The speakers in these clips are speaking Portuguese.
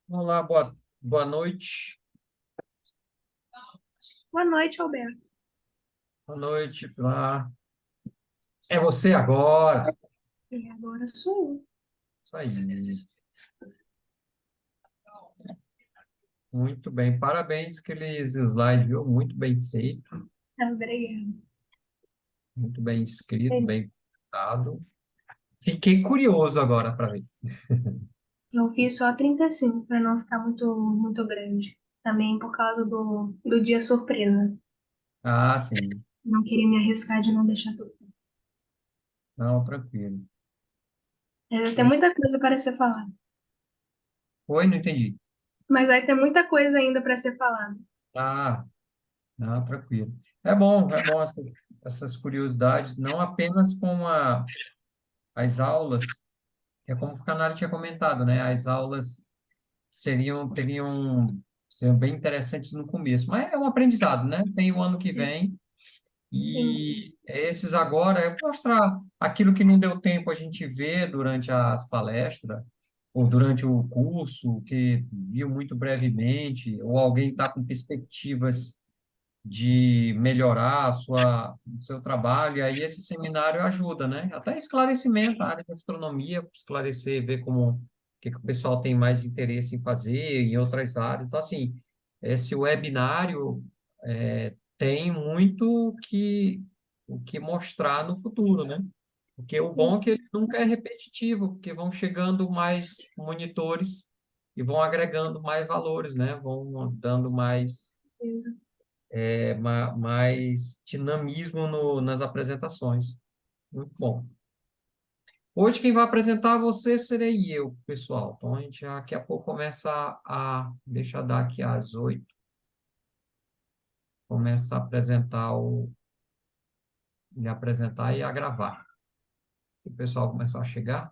Olá, boa noite. Boa noite, Alberto. Boa noite, Pilar. É você agora. E agora sou eu. Isso aí. Muito bem. Parabéns, aqueles slides, viu? Muito bem feito, Obrigada. muito bem escrito, bem dado. Fiquei curioso agora para ver. Eu fiz só 35 para não ficar muito grande. Também por causa do dia surpresa. Ah, sim. Não queria me arriscar de não deixar tudo. Não, tranquilo. Mas vai ter muita coisa para ser falada. Oi, não entendi. Mas vai ter muita coisa ainda para ser falada. Ah, não, tranquilo. É bom essas curiosidades, não apenas com as aulas, é como o Canário tinha comentado, né? As aulas seriam bem interessantes no começo, mas é um aprendizado, né? Tem o ano que vem Sim, e esses agora é mostrar aquilo que não deu tempo a gente ver durante as palestras ou durante o curso, que viu muito brevemente, ou alguém está com perspectivas de melhorar o seu trabalho, e aí esse seminário ajuda, né? Até esclarecimento na área de astronomia, esclarecer, ver como que o pessoal tem mais interesse em fazer em outras áreas. Então, assim, esse webinário tem muito o que mostrar no futuro, né? Porque o bom sim. é que ele nunca é repetitivo, porque vão chegando mais monitores e vão agregando mais valores, né? Vão dando mais dinamismo nas apresentações. Muito bom. Hoje quem vai apresentar você serei eu, pessoal. Então a gente já daqui a pouco começa deixa eu dar aqui às 8, começa a me apresentar e a gravar. O pessoal começar a chegar.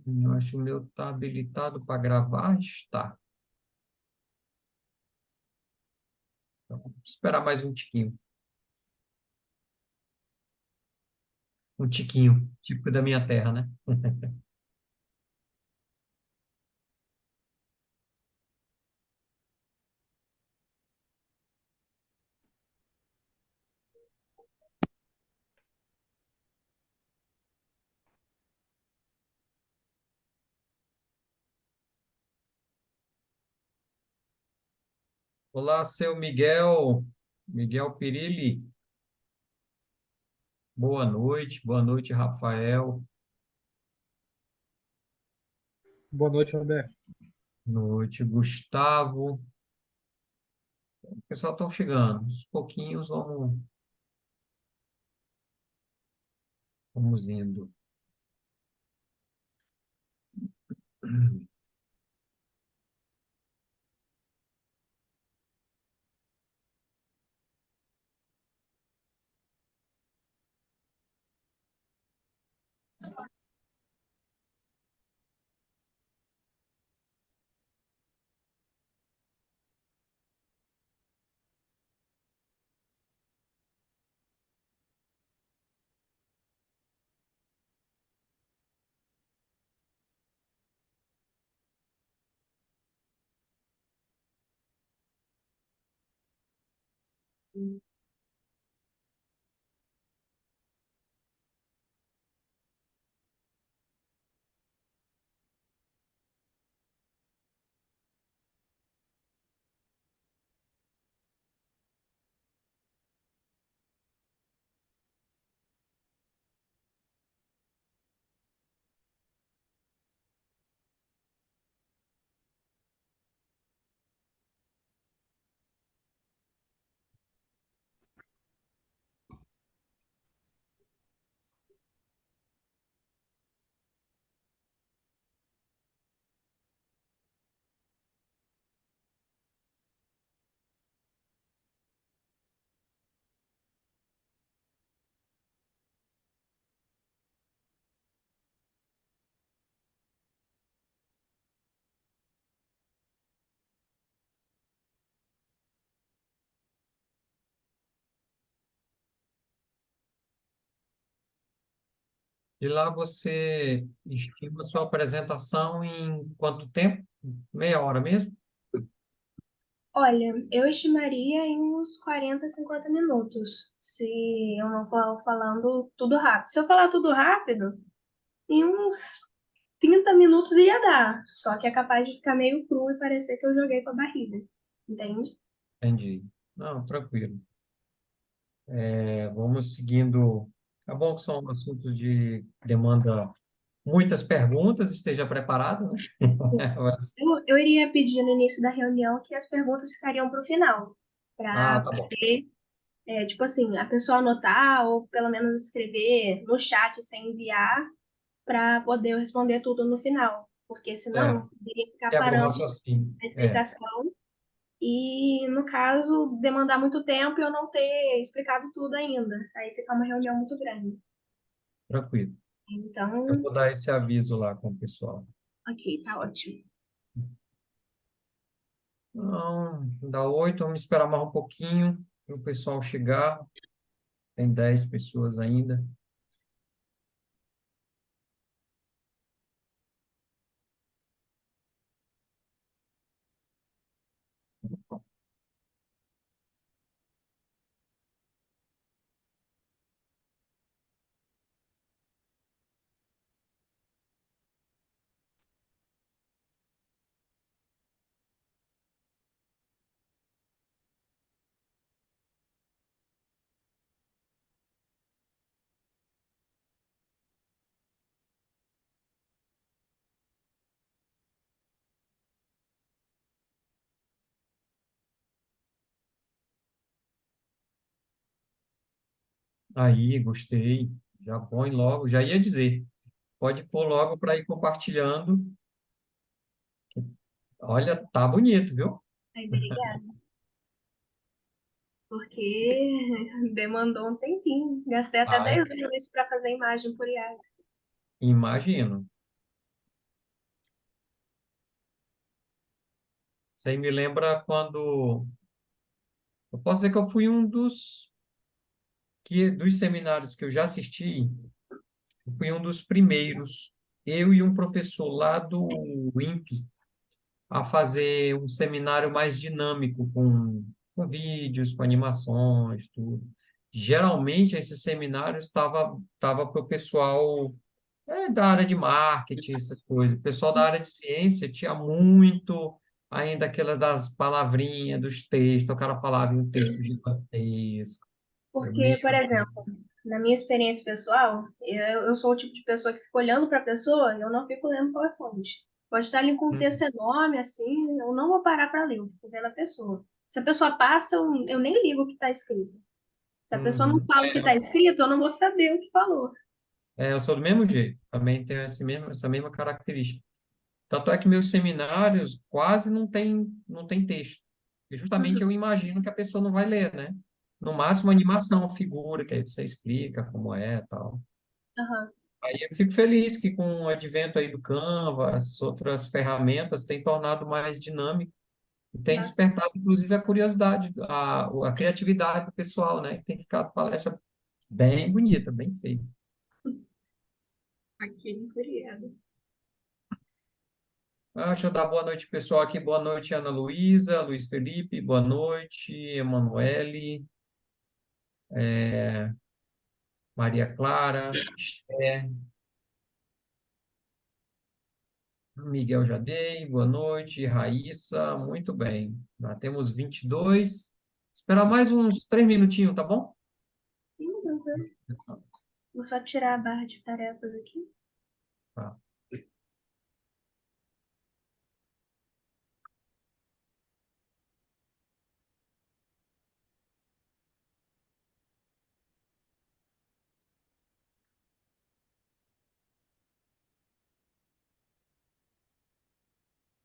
Eu acho que o meu está habilitado para gravar. Está. Então, vamos esperar mais um tiquinho. Um tiquinho, típico da minha terra, né? Olá, seu Miguel, Miguel Pirilli. Boa noite, Rafael. Boa noite, Roberto. Noite, Gustavo. O pessoal está chegando. Aos pouquinhos vamos indo. E lá você estima sua apresentação em quanto tempo? Meia hora mesmo? Olha, eu estimaria em uns 40, 50 minutos, se eu não for falando tudo rápido. Se eu falar tudo rápido, em uns 30 minutos ia dar. Só que é capaz de ficar meio cru e parecer que eu joguei com a barriga. Entende? Entendi. Não, tranquilo. Vamos seguindo. É bom que são assuntos de demanda muitas perguntas, esteja preparado, né? Eu iria pedir no início da reunião que as perguntas ficariam para o final, Ah, para tá bom. ter, tipo assim, a pessoa anotar ou pelo menos escrever no chat sem enviar, para poder eu responder tudo no final, porque É, senão iria ficar quebra o parando raciocínio. a explicação e, no caso, demandar muito tempo e eu não ter explicado tudo ainda. Aí fica uma reunião muito grande. Tranquilo. Eu Então, vou dar esse aviso lá com o pessoal. ok, tá ótimo. Não, dá 8, vamos esperar mais um pouquinho para o pessoal chegar. Tem 10 pessoas ainda. Aí, gostei. Já põe logo. Já ia dizer. Pode pôr logo para ir compartilhando. Olha, tá bonito, viu? Aí, obrigada. Porque demandou um tempinho. Gastei até Ai, 10 horas para fazer imagem por IA. imagino. Isso aí me lembra quando. Eu posso dizer que eu fui um dos seminários que eu já assisti, eu fui um dos primeiros, eu e um professor lá do INPE, a fazer um seminário mais dinâmico, com vídeos, com animações, tudo. Geralmente, esses seminários tava para o pessoal da área de marketing, essas coisas. O pessoal da área de ciência tinha muito ainda aquela das palavrinhas, dos textos, o cara falava em um texto gigantesco. Meu Porque, por exemplo, na minha experiência pessoal, eu sou o tipo de pessoa que fica olhando para a pessoa e eu não fico lendo PowerPoint. Pode estar ali com um texto enorme, assim, eu não vou parar para ler, eu fico vendo a pessoa. Se a pessoa passa, eu nem ligo o que está escrito. Se a pessoa não Uhum. fala o que está escrito, eu não vou saber o que falou. Eu sou do mesmo jeito, também tenho essa mesma característica. Tanto é que meus seminários quase não tem texto. E justamente eu Uhum. imagino que a pessoa não vai ler, né? No máximo, animação, figura, que aí você explica como é, tal. Aham. Aí eu fico feliz que com o advento aí do Canva, as outras ferramentas têm tornado mais dinâmico e tem Nossa, despertado, inclusive, a curiosidade, a criatividade do pessoal, né? Tem ficado palestra bem bonita, bem feita. aquele feriado. Deixa eu dar boa noite, pessoal, aqui. Boa noite, Ana Luísa, Luiz Felipe, boa noite, Emanuele, Maria Clara, Esther, Miguel Jadei, boa noite, Raíssa, muito bem. Já temos 22. Esperar mais uns 3 minutinhos, tá bom? Sim, tranquilo. Vou só tirar a barra de tarefas aqui. Tá.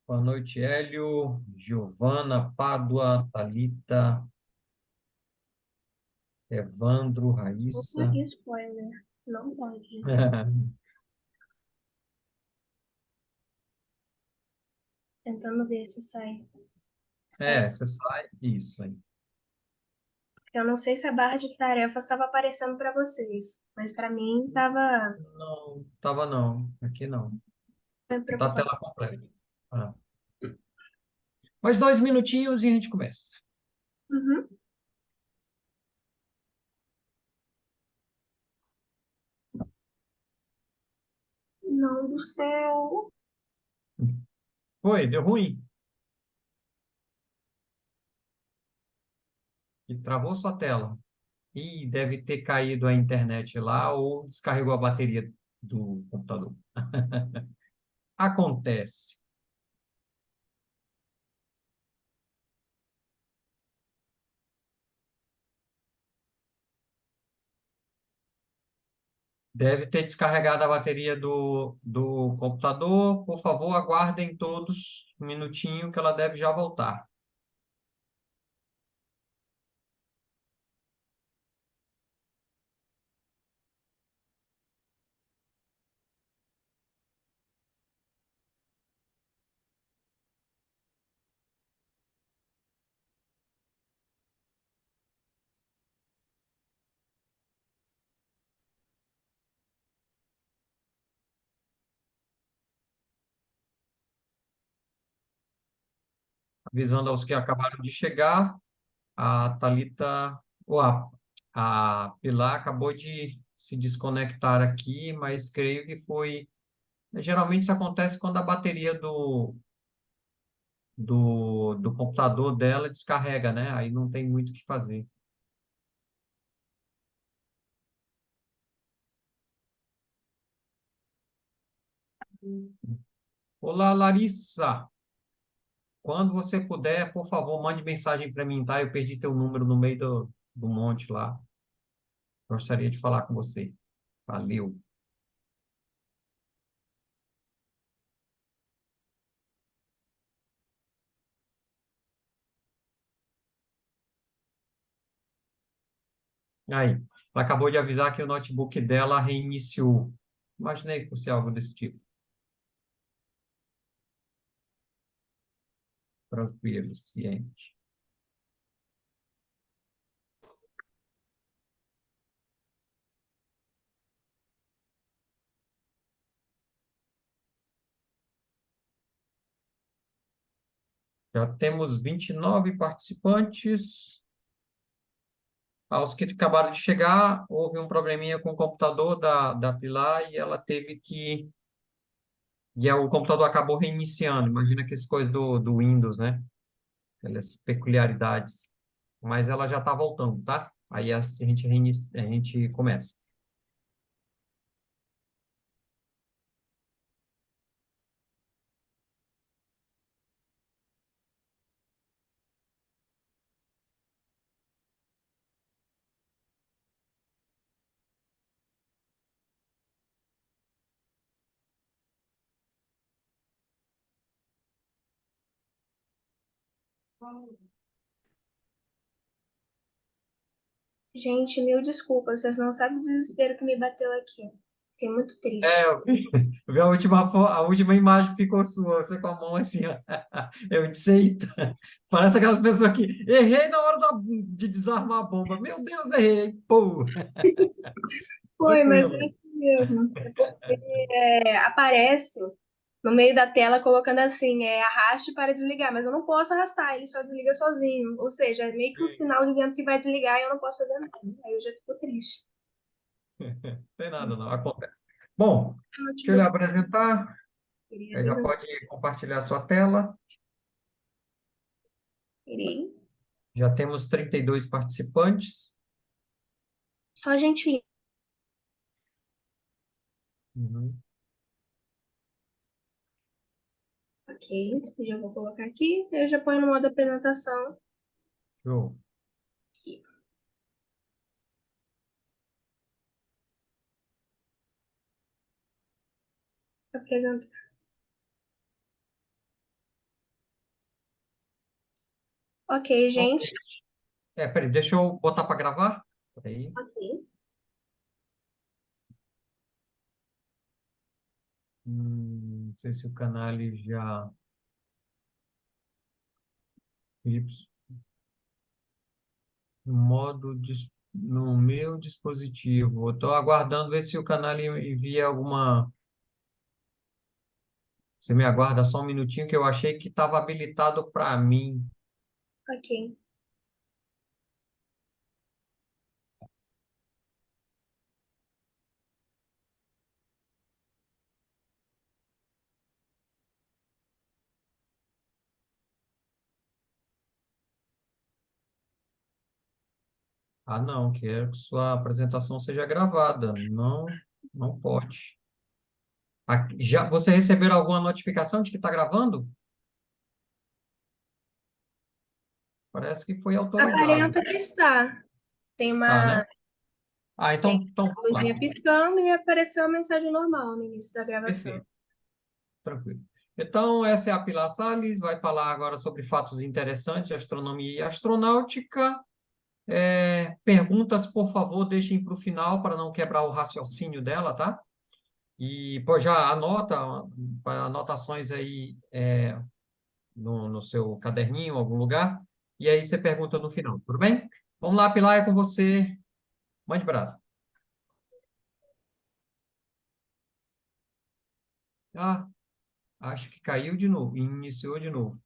Boa noite, Hélio, Giovana, Pádua, Thalita, Evandro, Opa, Raíssa. spoiler. Não pode. Tentando ver se sai. Sai. Você sai. Isso aí. Eu não sei se a barra de tarefas estava aparecendo para vocês, mas para mim estava Não, tava não. Aqui não. Tá a tela preocupação. completa. Ah. Mais 2 minutinhos e a gente começa. Uhum. Não do céu. Foi, deu ruim. E travou sua tela. E deve ter caído a internet lá ou descarregou a bateria do computador. Acontece. Deve ter descarregado a bateria do computador. Por favor, aguardem todos um minutinho que ela deve já voltar. Avisando aos que acabaram de chegar, a Thalita, ou a Pilar acabou de se desconectar aqui, mas creio que foi. Geralmente isso acontece quando a bateria do computador dela descarrega, né? Aí não tem muito o que fazer. Olá, Larissa. Quando você puder, por favor, mande mensagem para mim, tá? Eu perdi teu número no meio do monte lá. Gostaria de falar com você. Valeu. Aí, ela acabou de avisar que o notebook dela reiniciou. Imaginei que fosse algo desse tipo. Tranquilo, ciente. Já temos 29 participantes. Aos que acabaram de chegar, houve um probleminha com o computador da Pilar e ela teve que. O computador acabou reiniciando. Imagina que essas coisas do Windows, né? Aquelas peculiaridades. Mas ela já está voltando, tá? Aí a gente começa. Gente, mil desculpas, vocês não sabem o desespero que me bateu aqui. Fiquei muito É, triste. eu vi a última imagem que ficou sua, você com a mão assim, ó. Eu disse, eita, parece aquelas pessoas que errei na hora de desarmar a bomba. Meu Deus, errei, pô. Foi, mas é Tranquilo. isso mesmo. É porque aparece no meio da tela colocando assim, arraste para desligar, mas eu não posso arrastar, ele só desliga sozinho. Ou seja, é meio que um sinal dizendo que vai desligar e eu não posso fazer nada. Aí eu já fico triste. Não tem nada, não, acontece. Bom, O deixa eu lhe notebook apresentar. queria Já apresentar. pode compartilhar sua tela. Irei. Já temos 32 participantes. Só gente. Uhum. Ok, já vou colocar aqui. Eu já ponho no modo apresentação Show. aqui. Apresentar. Ok, Ok. gente. Peraí, deixa eu botar para gravar. Peraí. Ok. Não sei se o canal já. no meu dispositivo. Estou aguardando ver se o canal envia alguma. Você me aguarda só um minutinho que eu achei que estava habilitado para mim. Ok. Ah, não, quero que sua apresentação seja gravada. Não, não pode. Você recebeu alguma notificação de que está gravando? Parece que foi autorizado. Aparenta que está. Tem Tá, uma, né? Ah, tem então uma vamos lá. luzinha piscando e apareceu a mensagem normal no início da gravação. Perfeito, tranquilo. Então, essa é a Pilar Salles, vai falar agora sobre fatos interessantes, astronomia e astronáutica. Perguntas, por favor, deixem para o final para não quebrar o raciocínio dela, tá? E pô, já anotações aí no seu caderninho, em algum lugar, e aí você pergunta no final, tudo bem? Vamos lá, Pilar, é com você. Mande brasa. Ah, acho que caiu de novo, iniciou de novo.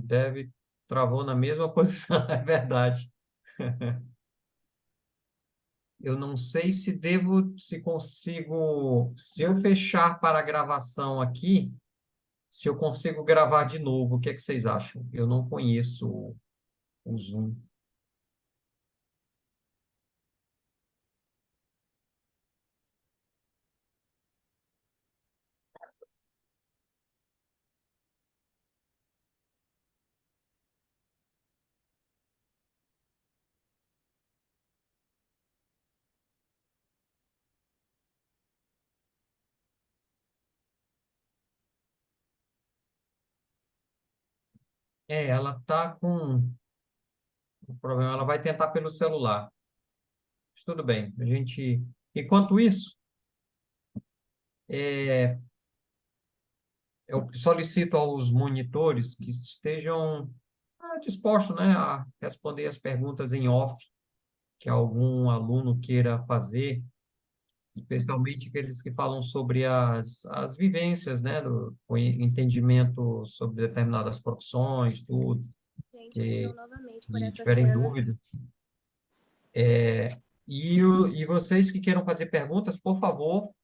Deve travou na mesma posição, é verdade. Eu não sei se consigo, se eu fechar para a gravação aqui, se eu consigo gravar de novo. O que é que vocês acham? Eu não conheço o Zoom. Ela está com o problema. Ela vai tentar pelo celular. Mas tudo bem. Enquanto isso, é, eu solicito aos monitores que estejam dispostos, né, a responder as perguntas em off que algum aluno queira fazer, especialmente aqueles que falam sobre as vivências, né, o entendimento sobre determinadas profissões, tudo, Gente, perdão que, novamente por e essa tiverem cena. dúvidas. E vocês que queiram fazer perguntas, por favor,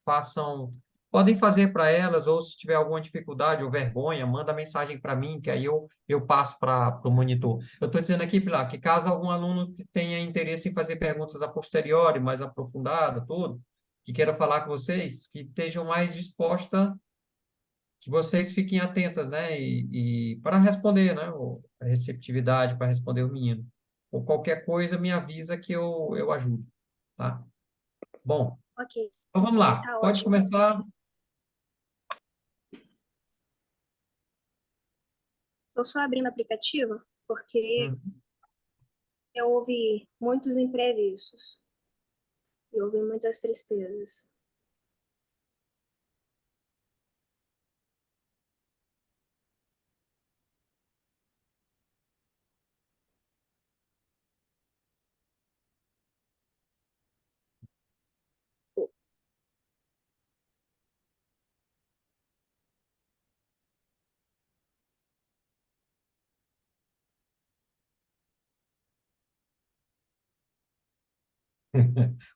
façam. Podem fazer para elas, ou se tiver alguma dificuldade ou vergonha, manda mensagem para mim, que aí eu passo para o monitor. Eu estou dizendo aqui, Pilar, que caso algum aluno que tenha interesse em fazer perguntas a posteriori, mais aprofundada, tudo, que queira falar com vocês, que estejam mais disposta, que vocês fiquem atentas, né? E para responder, né? A receptividade para responder o menino. Ou qualquer coisa, me avisa que eu ajudo, tá? Bom, Ok, então vamos lá. tá Pode ótimo. começar. Estou só abrindo o aplicativo porque Hum. eu houve muitos imprevistos e houve muitas tristezas.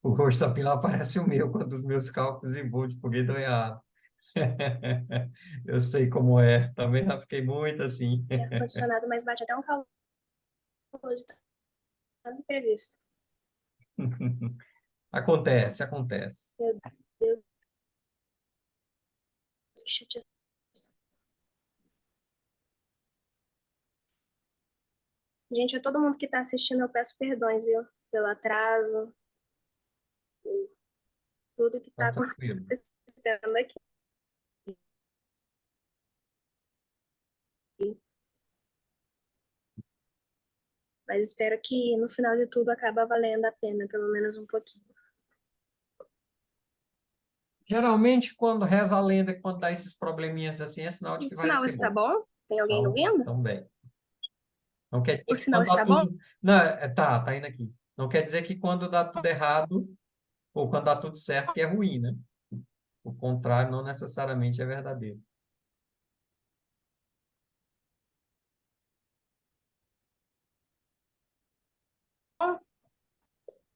O rosto da Pilar parece o meu, quando os meus cálculos em voo de foguete dão errado. Eu sei como é. Também já fiquei muito assim. E ar-condicionado, mas bate até um calor de tanto imprevisto. Acontece, acontece. Meu Deus, que chateação. Gente, a todo mundo que está assistindo, eu peço perdões, viu? Pelo atraso, por tudo que Tá está tranquilo. acontecendo aqui. Mas espero que no final de tudo acabe valendo a pena, pelo menos um pouquinho. Geralmente, quando reza a lenda, quando dá esses probleminhas assim, é sinal de O que vai sinal ser está bom. bom? Tem alguém ouvindo? Então bem. Não quer O dizer que sinal quando dá está bom? tudo. Não, tá indo aqui. Não quer dizer que quando dá tudo errado, ou quando dá tudo certo, que é ruim, né? O contrário não necessariamente é verdadeiro.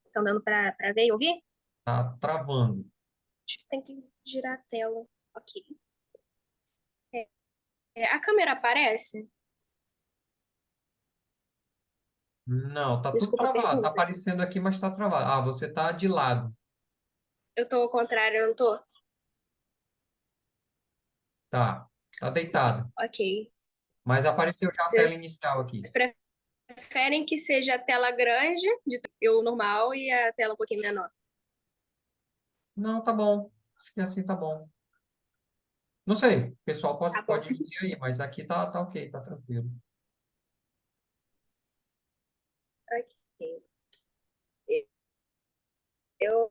Estão dando para ver e ouvir? Tá travando. Acho que tem que girar a tela. Ok. A câmera aparece? Não, tá tudo Desculpa a travado. Tá pergunta. aparecendo aqui, mas tá travado. Ah, você tá de lado. Eu tô ao contrário, eu não tô? Tá. Tá deitado. Ok. Mas apareceu já a tela Vocês inicial aqui. preferem que seja a tela grande, de eu normal, e a tela um pouquinho menor? Não, tá bom. Acho que assim tá bom. Não sei. O pessoal Tá bom. pode dizer aí, mas aqui tá ok, tá tranquilo. Ok. Eu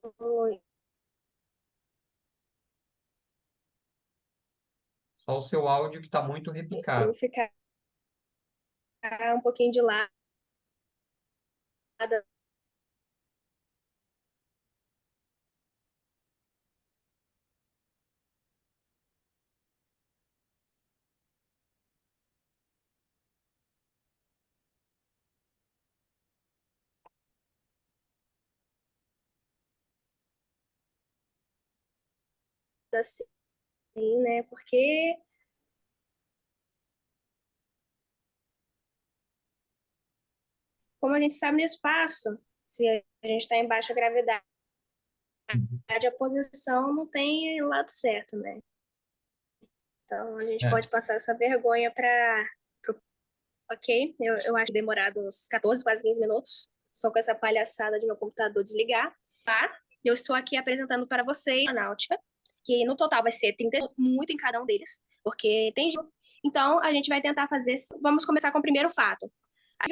Só o seu áudio que tá muito vou repicado. ficar um pouquinho de lado, assim, né? Porque, como a gente sabe no espaço, se a gente está em baixa gravidade, a posição não tem o lado certo, né? Então a gente É. pode passar essa vergonha para. Ok, eu acho demorado uns 14, quase 15 minutos, só com essa palhaçada de meu computador desligar, tá? Eu estou aqui apresentando para vocês a náutica, que no total vai ser 30 muito em cada um deles, porque tem. Então a gente vai tentar fazer. Vamos começar com o primeiro fato.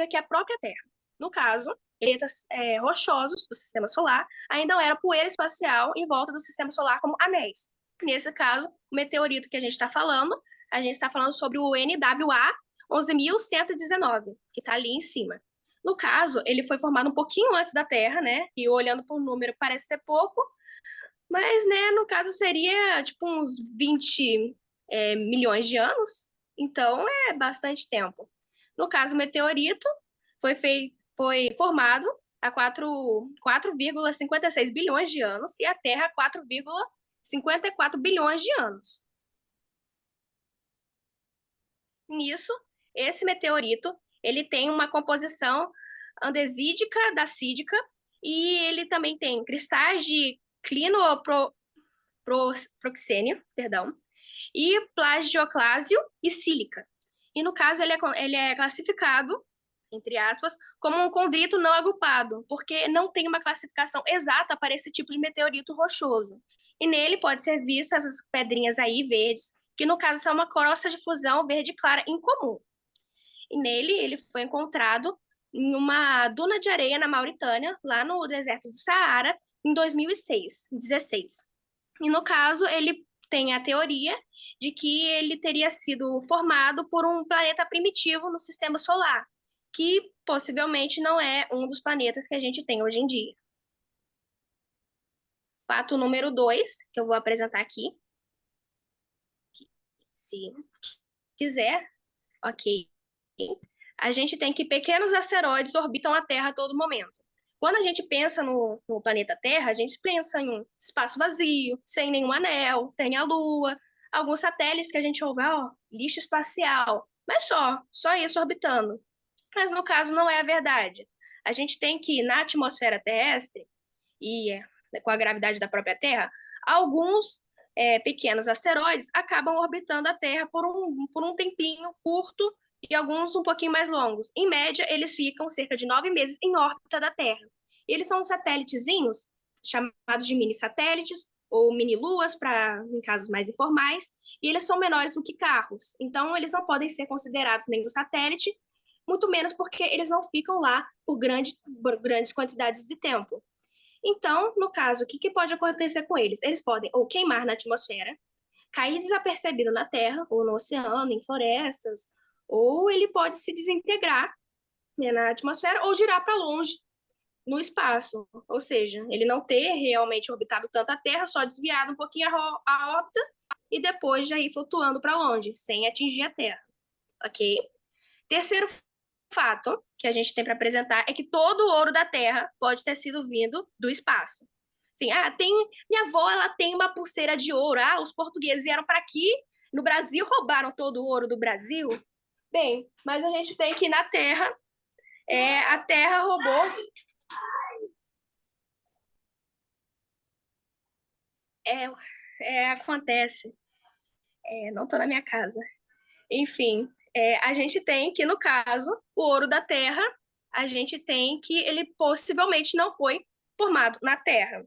Que é a própria Terra. No caso, planetas rochosos do sistema solar ainda não era poeira espacial em volta do sistema solar como anéis. Nesse caso, o meteorito que a gente está falando sobre o NWA 11.119, que está ali em cima. No caso, ele foi formado um pouquinho antes da Terra, né? E olhando por número parece ser pouco, mas, né, no caso seria tipo uns 20 milhões de anos. Então, é bastante tempo. No caso, o meteorito foi formado há 4,56 bilhões de anos e a Terra há 4,54 bilhões de anos. Nisso, esse meteorito, ele tem uma composição andesídica, dacídica, e ele também tem cristais de clinoproxênio, perdão, e plagioclásio e sílica. E no caso, ele é classificado, entre aspas, como um condrito não agrupado, porque não tem uma classificação exata para esse tipo de meteorito rochoso. E nele pode ser vista essas pedrinhas aí verdes, que no caso são uma crosta de fusão verde clara incomum. E nele ele foi encontrado em uma duna de areia na Mauritânia, lá no deserto do Saara, em 2016. E no caso, ele tem a teoria de que ele teria sido formado por um planeta primitivo no sistema solar, que possivelmente não é um dos planetas que a gente tem hoje em dia. Fato número 2, que eu vou apresentar aqui, se quiser, ok. A gente tem que pequenos asteroides orbitam a Terra a todo momento. Quando a gente pensa no planeta Terra, a gente pensa em um espaço vazio, sem nenhum anel, tem a Lua, alguns satélites que a gente ouve, ó, lixo espacial, mas só isso orbitando. Mas no caso não é a verdade. A gente tem que, na atmosfera terrestre, e com a gravidade da própria Terra, alguns pequenos asteroides acabam orbitando a Terra por um tempinho curto e alguns um pouquinho mais longos. Em média, eles ficam cerca de 9 meses em órbita da Terra. E eles são satélitezinhos, chamados de mini-satélites, ou mini-luas, para em casos mais informais, e eles são menores do que carros. Então, eles não podem ser considerados nem um satélite, muito menos porque eles não ficam lá por grandes quantidades de tempo. Então, no caso, o que que pode acontecer com eles? Eles podem ou queimar na atmosfera, cair desapercebido na Terra, ou no oceano, em florestas, ou ele pode se desintegrar, né, na atmosfera, ou girar para longe no espaço. Ou seja, ele não ter realmente orbitado tanto a Terra, só desviado um pouquinho a órbita e depois já ir flutuando para longe, sem atingir a Terra. Ok? Terceiro fato que a gente tem para apresentar é que todo o ouro da Terra pode ter sido vindo do espaço. Sim, minha avó, ela tem uma pulseira de ouro. Os portugueses vieram para aqui no Brasil, roubaram todo o ouro do Brasil. Bem, mas a gente tem que na Terra, a Terra roubou. Acontece. Não tô na minha casa. Enfim, a gente tem que, no caso, o ouro da Terra, a gente tem que ele possivelmente não foi formado na Terra.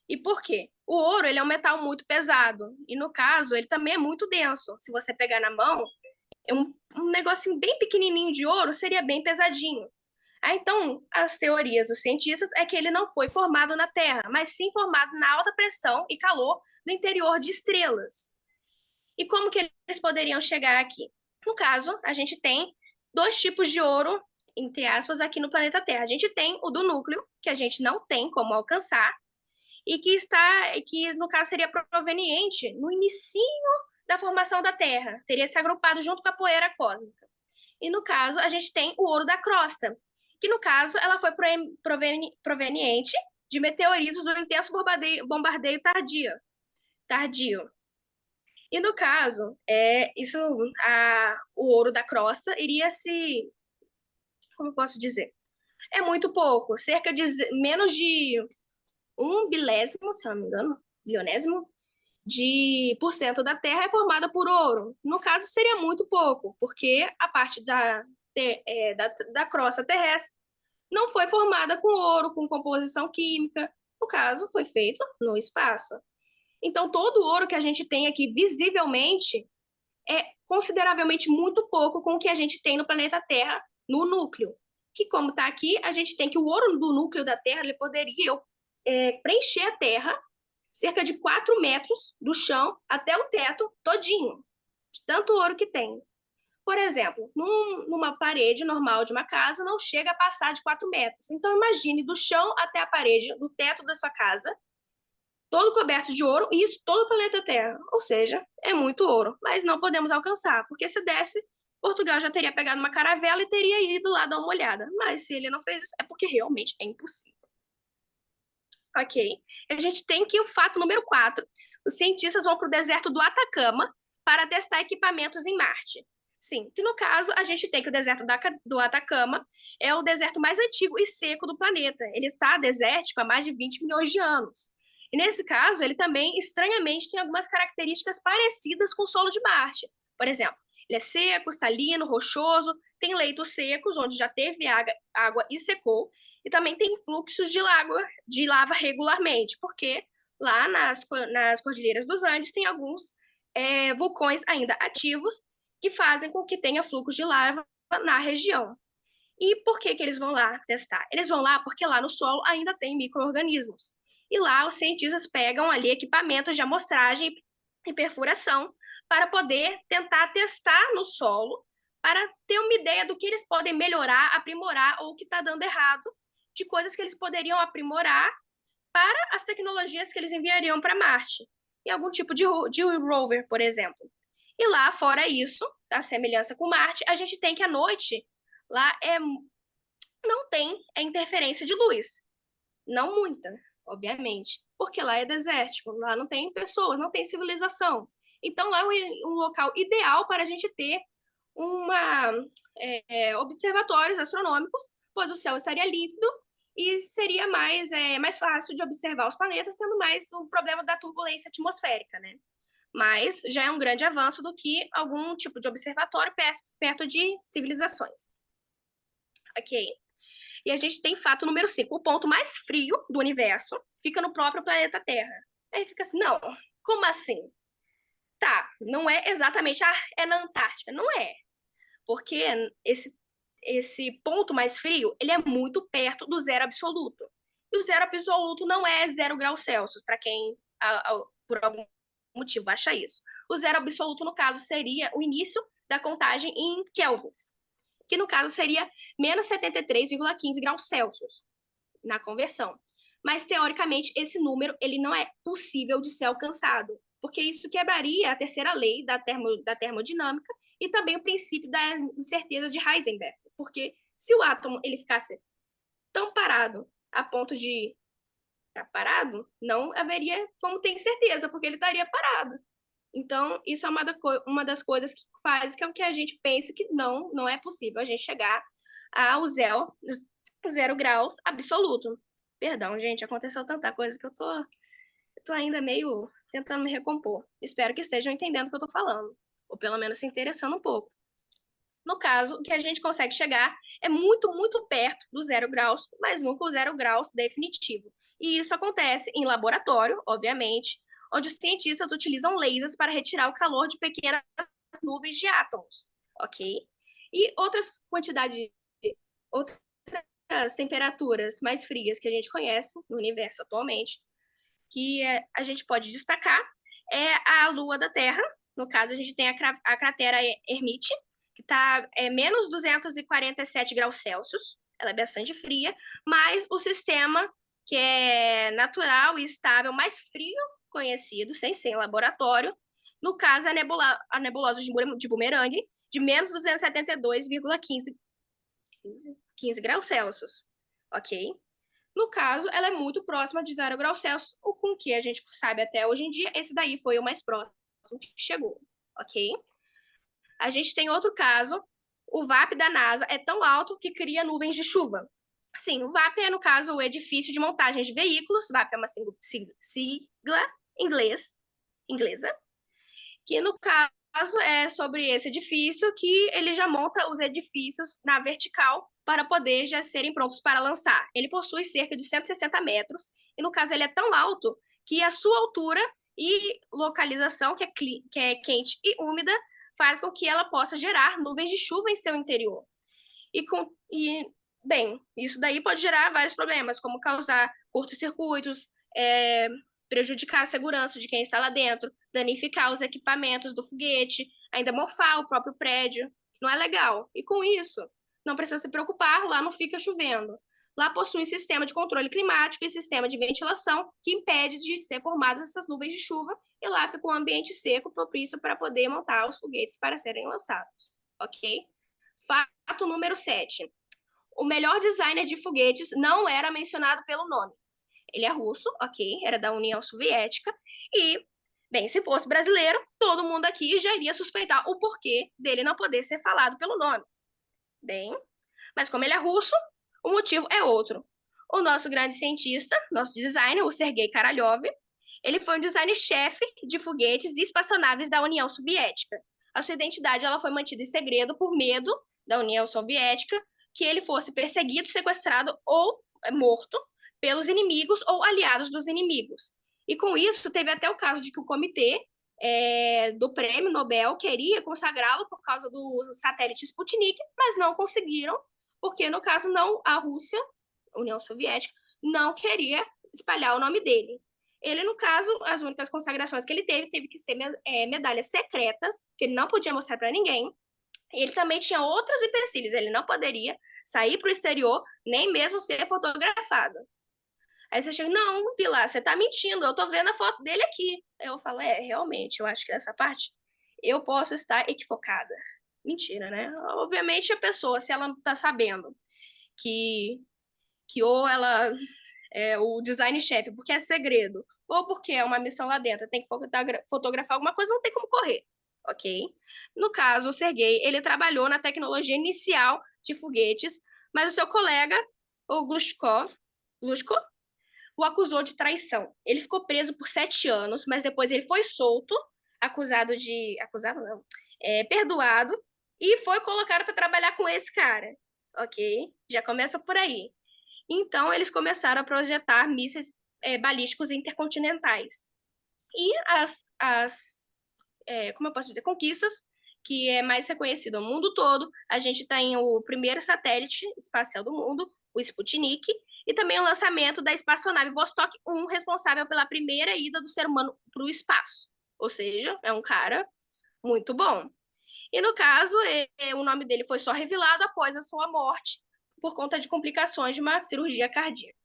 E por quê? O ouro, ele é um metal muito pesado. E, no caso, ele também é muito denso. Se você pegar na mão, um negocinho bem pequenininho de ouro seria bem pesadinho. Então, as teorias dos cientistas é que ele não foi formado na Terra, mas sim formado na alta pressão e calor do interior de estrelas. E como que eles poderiam chegar aqui? No caso, a gente tem dois tipos de ouro, entre aspas, aqui no planeta Terra. A gente tem o do núcleo, que a gente não tem como alcançar, e que no caso seria proveniente no inicinho da formação da Terra, teria se agrupado junto com a poeira cósmica. E no caso, a gente tem o ouro da crosta, que no caso ela foi proveniente de meteoritos do intenso bombardeio tardio. E no caso, o ouro da crosta iria se, como eu posso dizer? É muito pouco, cerca de menos de 1 bilésimo, se eu não me engano, bilionésimo, de por cento da Terra é formada por ouro. No caso, seria muito pouco, porque a parte da crosta terrestre não foi formada com ouro, com composição química. No caso, foi feito no espaço. Então, todo o ouro que a gente tem aqui visivelmente é consideravelmente muito pouco com o que a gente tem no planeta Terra no núcleo. Que, como está aqui, a gente tem que o ouro do núcleo da Terra ele poderia preencher a Terra cerca de 4 metros do chão até o teto todinho, de tanto ouro que tem. Por exemplo, numa parede normal de uma casa não chega a passar de 4 metros. Então, imagine do chão até a parede, do teto da sua casa, todo coberto de ouro, e isso todo o planeta Terra. Ou seja, é muito ouro, mas não podemos alcançar, porque se desse, Portugal já teria pegado uma caravela e teria ido lá dar uma olhada. Mas se ele não fez isso, é porque realmente é impossível. Ok. A gente tem que o fato número 4. Os cientistas vão para o deserto do Atacama para testar equipamentos em Marte. Sim, que no caso a gente tem que o deserto do Atacama é o deserto mais antigo e seco do planeta. Ele está desértico há mais de 20 milhões de anos. E nesse caso, ele também, estranhamente, tem algumas características parecidas com o solo de Marte. Por exemplo, ele é seco, salino, rochoso, tem leitos secos, onde já teve água e secou, e também tem fluxos de lava regularmente, porque lá nas Cordilheiras dos Andes tem alguns vulcões ainda ativos que fazem com que tenha fluxos de lava na região. E por que eles vão lá testar? Eles vão lá porque lá no solo ainda tem micro-organismos. E lá os cientistas pegam ali equipamentos de amostragem e perfuração para poder tentar testar no solo, para ter uma ideia do que eles podem melhorar, aprimorar ou o que está dando errado, de coisas que eles poderiam aprimorar para as tecnologias que eles enviariam para Marte. E algum tipo de rover, por exemplo. E lá, fora isso, a semelhança com Marte, a gente tem que à noite lá não tem interferência de luz. Não muita, obviamente, porque lá é desértico, lá não tem pessoas, não tem civilização. Então lá é um local ideal para a gente ter observatórios astronômicos, pois o céu estaria líquido e seria mais fácil de observar os planetas, sendo mais o problema da turbulência atmosférica, né? Mas já é um grande avanço do que algum tipo de observatório perto de civilizações. Ok? E a gente tem fato número 5. O ponto mais frio do universo fica no próprio planeta Terra. Aí fica assim, não, como assim? Tá, não é exatamente, é na Antártica. Não é. Porque esse ponto mais frio, ele é muito perto do zero absoluto. E o zero absoluto não é 0 graus Celsius, para quem, por algum motivo, acha isso. O zero absoluto, no caso, seria o início da contagem em kelvins, que no caso seria menos 73,15 graus Celsius na conversão. Mas, teoricamente, esse número ele não é possível de ser alcançado, porque isso quebraria a terceira lei da termodinâmica e também o princípio da incerteza de Heisenberg, porque se o átomo ele ficasse tão parado a ponto de ficar parado, não haveria como ter certeza, porque ele estaria parado. Então, isso é uma das coisas que faz com que a gente pense que não é possível a gente chegar ao zero graus absoluto. Perdão, gente, aconteceu tanta coisa que eu tô ainda meio tentando me recompor. Espero que estejam entendendo o que eu tô falando, ou pelo menos se interessando um pouco. No caso, o que a gente consegue chegar é muito, muito perto do 0 graus, mas nunca o 0 graus definitivo. E isso acontece em laboratório, obviamente, onde os cientistas utilizam lasers para retirar o calor de pequenas nuvens de átomos, ok? E outras temperaturas mais frias que a gente conhece no universo atualmente, que a gente pode destacar, é a Lua da Terra. No caso, a gente tem a cratera Hermite, que está menos 247 graus Celsius, ela é bastante fria, mas o sistema que é natural e estável, mais frio conhecido, sem ser em laboratório, no caso, a nebulosa de Bumerangue, de menos 272,15 graus Celsius, ok? No caso, ela é muito próxima de 0 graus Celsius, o com que a gente sabe até hoje em dia, esse daí foi o mais próximo que chegou, ok? A gente tem outro caso, o VAP da NASA é tão alto que cria nuvens de chuva. Sim, o VAP é, no caso, o edifício de montagem de veículos, VAP é uma sigla inglesa, que no caso é sobre esse edifício que ele já monta os edifícios na vertical para poder já serem prontos para lançar. Ele possui cerca de 160 metros e, no caso, ele é tão alto que a sua altura e localização, que é quente e úmida, faz com que ela possa gerar nuvens de chuva em seu interior. Bem, isso daí pode gerar vários problemas, como causar curtos-circuitos, prejudicar a segurança de quem está lá dentro, danificar os equipamentos do foguete, ainda mofar o próprio prédio. Não é legal. E com isso, não precisa se preocupar, lá não fica chovendo. Lá possui sistema de controle climático e sistema de ventilação que impede de ser formadas essas nuvens de chuva e lá fica um ambiente seco propício para poder montar os foguetes para serem lançados, ok? Fato número 7. O melhor designer de foguetes não era mencionado pelo nome. Ele é russo, ok? Era da União Soviética e, bem, se fosse brasileiro, todo mundo aqui já iria suspeitar o porquê dele não poder ser falado pelo nome. Bem, mas como ele é russo, o motivo é outro. O nosso grande cientista, nosso designer, o Sergei Korolev, ele foi um designer-chefe de foguetes e espaçonaves da União Soviética. A sua identidade ela foi mantida em segredo por medo da União Soviética que ele fosse perseguido, sequestrado ou morto pelos inimigos ou aliados dos inimigos. E com isso, teve até o caso de que o comitê do Prêmio Nobel queria consagrá-lo por causa do satélite Sputnik, mas não conseguiram, porque, no caso, não a Rússia, a União Soviética, não queria espalhar o nome dele. Ele, no caso, as únicas consagrações que ele teve que ser medalhas secretas, que ele não podia mostrar para ninguém. Ele também tinha outros empecilhos, ele não poderia sair para o exterior, nem mesmo ser fotografado. Aí você chega, não, Pilar, você tá mentindo, eu tô vendo a foto dele aqui. Aí eu falo, realmente, eu acho que nessa parte eu posso estar equivocada. Mentira, né? Obviamente a pessoa, se ela não tá sabendo que ou ela é o design-chefe, porque é segredo, ou porque é uma missão lá dentro, tem que fotografar alguma coisa, não tem como correr, ok? No caso, o Sergei, ele trabalhou na tecnologia inicial de foguetes, mas o seu colega, o Glushkov, o acusou de traição. Ele ficou preso por 7 anos, mas depois ele foi solto, perdoado, e foi colocado para trabalhar com esse cara, ok? Já começa por aí. Então, eles começaram a projetar mísseis balísticos intercontinentais. E como eu posso dizer, conquistas que é mais reconhecido no mundo todo. A gente tem o primeiro satélite espacial do mundo, o Sputnik, e também o lançamento da espaçonave Vostok 1, responsável pela primeira ida do ser humano para o espaço. Ou seja, é um cara muito bom. E no caso, o nome dele foi só revelado após a sua morte, por conta de complicações de uma cirurgia cardíaca.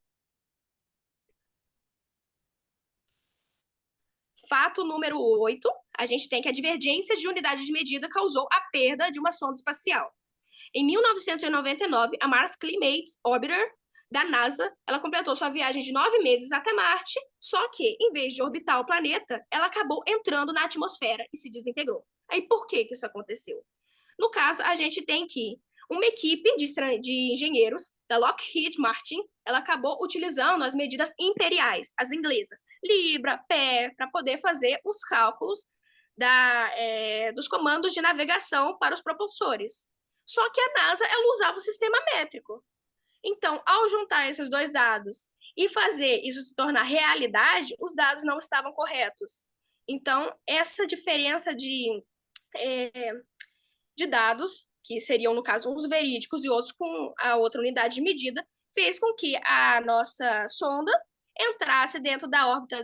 Fato número 8, a gente tem que a divergência de unidade de medida causou a perda de uma sonda espacial. Em 1999, a Mars Climate Orbiter da NASA, ela completou sua viagem de 9 meses até Marte, só que, em vez de orbitar o planeta, ela acabou entrando na atmosfera e se desintegrou. Aí, por que isso aconteceu? No caso, a gente tem que uma equipe de engenheiros da Lockheed Martin, ela acabou utilizando as medidas imperiais, as inglesas, libra, pé, para poder fazer os cálculos dos comandos de navegação para os propulsores. Só que a NASA, ela usava o sistema métrico. Então, ao juntar esses dois dados e fazer isso se tornar realidade, os dados não estavam corretos. Então, essa diferença de dados, que seriam, no caso, uns verídicos e outros com a outra unidade de medida, fez com que a nossa sonda entrasse dentro da órbita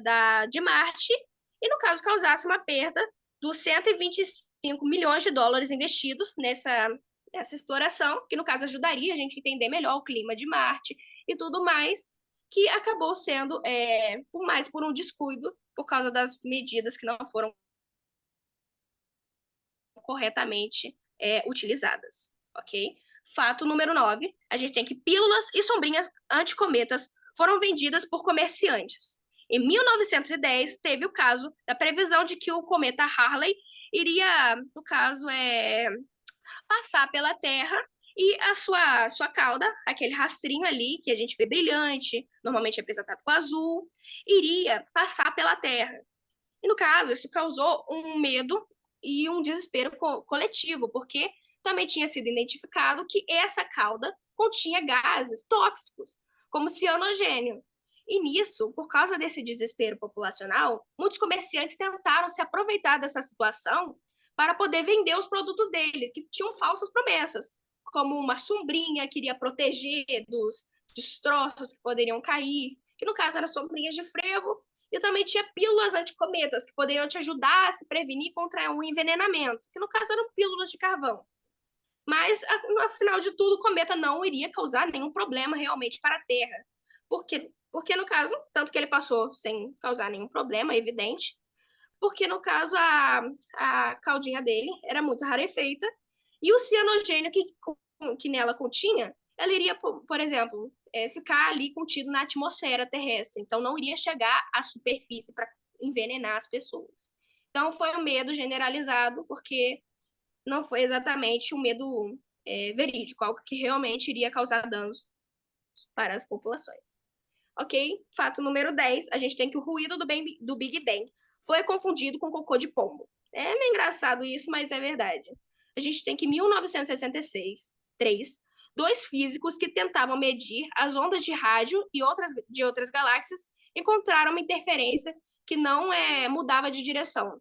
de Marte e, no caso, causasse uma perda dos 125 milhões de dólares investidos nessa exploração, que, no caso, ajudaria a gente a entender melhor o clima de Marte e tudo mais, que acabou sendo, por um descuido, por causa das medidas que não foram corretamente utilizadas, ok? Fato número 9, a gente tem que pílulas e sombrinhas anticometas foram vendidas por comerciantes. Em 1910, teve o caso da previsão de que o cometa Halley iria, no caso, passar pela Terra e a sua cauda, aquele rastrinho ali que a gente vê brilhante, normalmente representado com azul, iria passar pela Terra. E, no caso, isso causou um medo e um desespero coletivo, porque também tinha sido identificado que essa cauda continha gases tóxicos, como cianogênio. E nisso, por causa desse desespero populacional, muitos comerciantes tentaram se aproveitar dessa situação para poder vender os produtos dele, que tinham falsas promessas, como uma sombrinha que iria proteger dos destroços que poderiam cair, que no caso eram sombrinhas de frevo, e também tinha pílulas anticometas, que poderiam te ajudar a se prevenir contra um envenenamento, que no caso eram pílulas de carvão. Mas, afinal de tudo, o cometa não iria causar nenhum problema realmente para a Terra. Porque no caso, tanto que ele passou sem causar nenhum problema, evidente, porque no caso a caudinha dele era muito rarefeita, e o cianogênio que nela continha, ela iria, por exemplo, ficar ali contido na atmosfera terrestre, então não iria chegar à superfície para envenenar as pessoas. Então foi um medo generalizado, porque não foi exatamente um medo verídico, algo que realmente iria causar danos para as populações. Ok? Fato número 10, a gente tem que o ruído do Big Bang foi confundido com cocô de pombo. É meio engraçado isso, mas é verdade. A gente tem que em 1966, dois físicos que tentavam medir as ondas de rádio de outras galáxias encontraram uma interferência que não mudava de direção.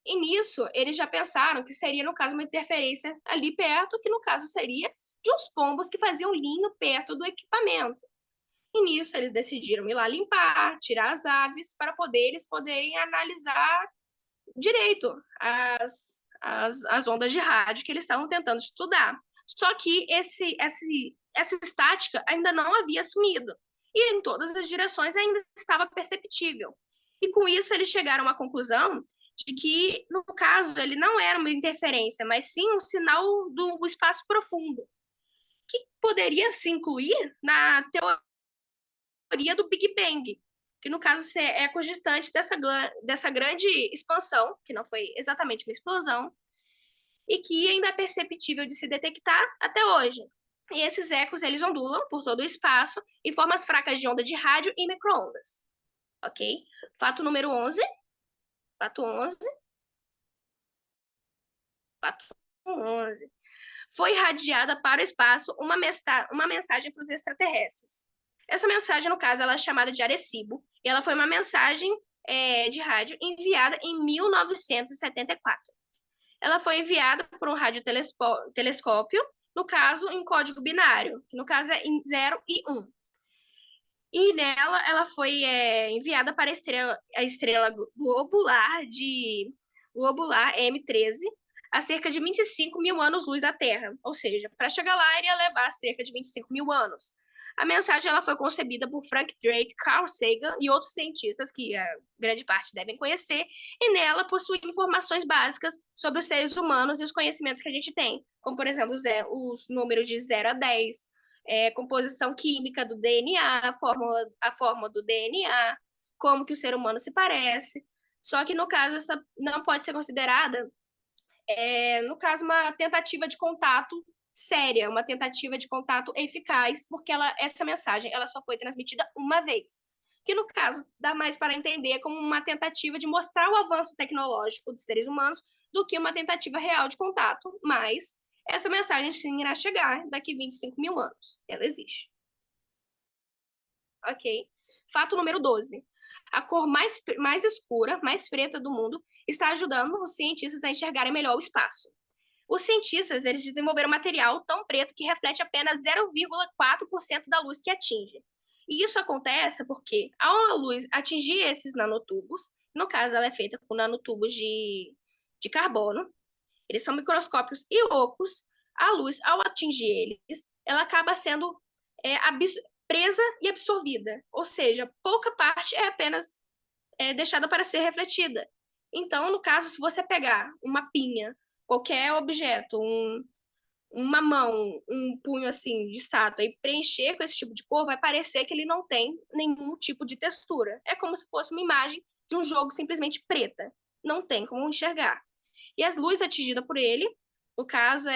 E nisso, eles já pensaram que seria, no caso, uma interferência ali perto, que no caso seria de uns pombos que faziam ninho perto do equipamento. E nisso, eles decidiram ir lá limpar, tirar as aves, para eles poderem analisar direito as ondas de rádio que eles estavam tentando estudar. Só que essa estática ainda não havia sumido. E em todas as direções ainda estava perceptível. E com isso, eles chegaram à conclusão de que, no caso, ele não era uma interferência, mas sim um sinal do espaço profundo, que poderia se incluir na teoria do Big Bang, que no caso é cogistante dessa grande expansão, que não foi exatamente uma explosão, e que ainda é perceptível de se detectar até hoje. E esses ecos, eles ondulam por todo o espaço em formas fracas de onda de rádio e micro-ondas. Ok? Fato número 11. Fato 11. Fato 11. Foi irradiada para o espaço uma mensagem para os extraterrestres. Essa mensagem, no caso, ela é chamada de Arecibo, e ela foi uma mensagem de rádio enviada em 1974. ela foi enviada por um radiotelescópio, no caso, em código binário, que no caso é em 0 e 1. E nela, ela foi enviada para a estrela globular M13, a cerca de 25 mil anos-luz da Terra. Ou seja, para chegar lá, iria levar cerca de 25 mil anos. A mensagem ela foi concebida por Frank Drake, Carl Sagan e outros cientistas que a grande parte devem conhecer, e nela possui informações básicas sobre os seres humanos e os conhecimentos que a gente tem, como, por exemplo, os números de 0 a 10, composição química do DNA, a fórmula do DNA, como que o ser humano se parece. Só que, no caso, essa não pode ser considerada, no caso, uma tentativa de contato séria, uma tentativa de contato eficaz, porque essa mensagem ela só foi transmitida uma vez. Que, no caso, dá mais para entender como uma tentativa de mostrar o avanço tecnológico dos seres humanos do que uma tentativa real de contato, mas essa mensagem sim irá chegar daqui a 25 mil anos. Ela existe. Ok. Fato número 12. A cor mais escura, mais preta do mundo, está ajudando os cientistas a enxergarem melhor o espaço. Os cientistas eles desenvolveram material tão preto que reflete apenas 0,4% da luz que atinge. E isso acontece porque, ao a luz atingir esses nanotubos, no caso ela é feita com nanotubos de carbono, eles são microscópios e ocos, a luz, ao atingir eles, ela acaba sendo presa e absorvida, ou seja, pouca parte é apenas deixada para ser refletida. Então, no caso, se você pegar uma pinha, qualquer objeto, uma mão, um punho assim de estátua e preencher com esse tipo de cor, vai parecer que ele não tem nenhum tipo de textura. É como se fosse uma imagem de um jogo simplesmente preta. Não tem como enxergar. E as luzes atingidas por ele, no caso,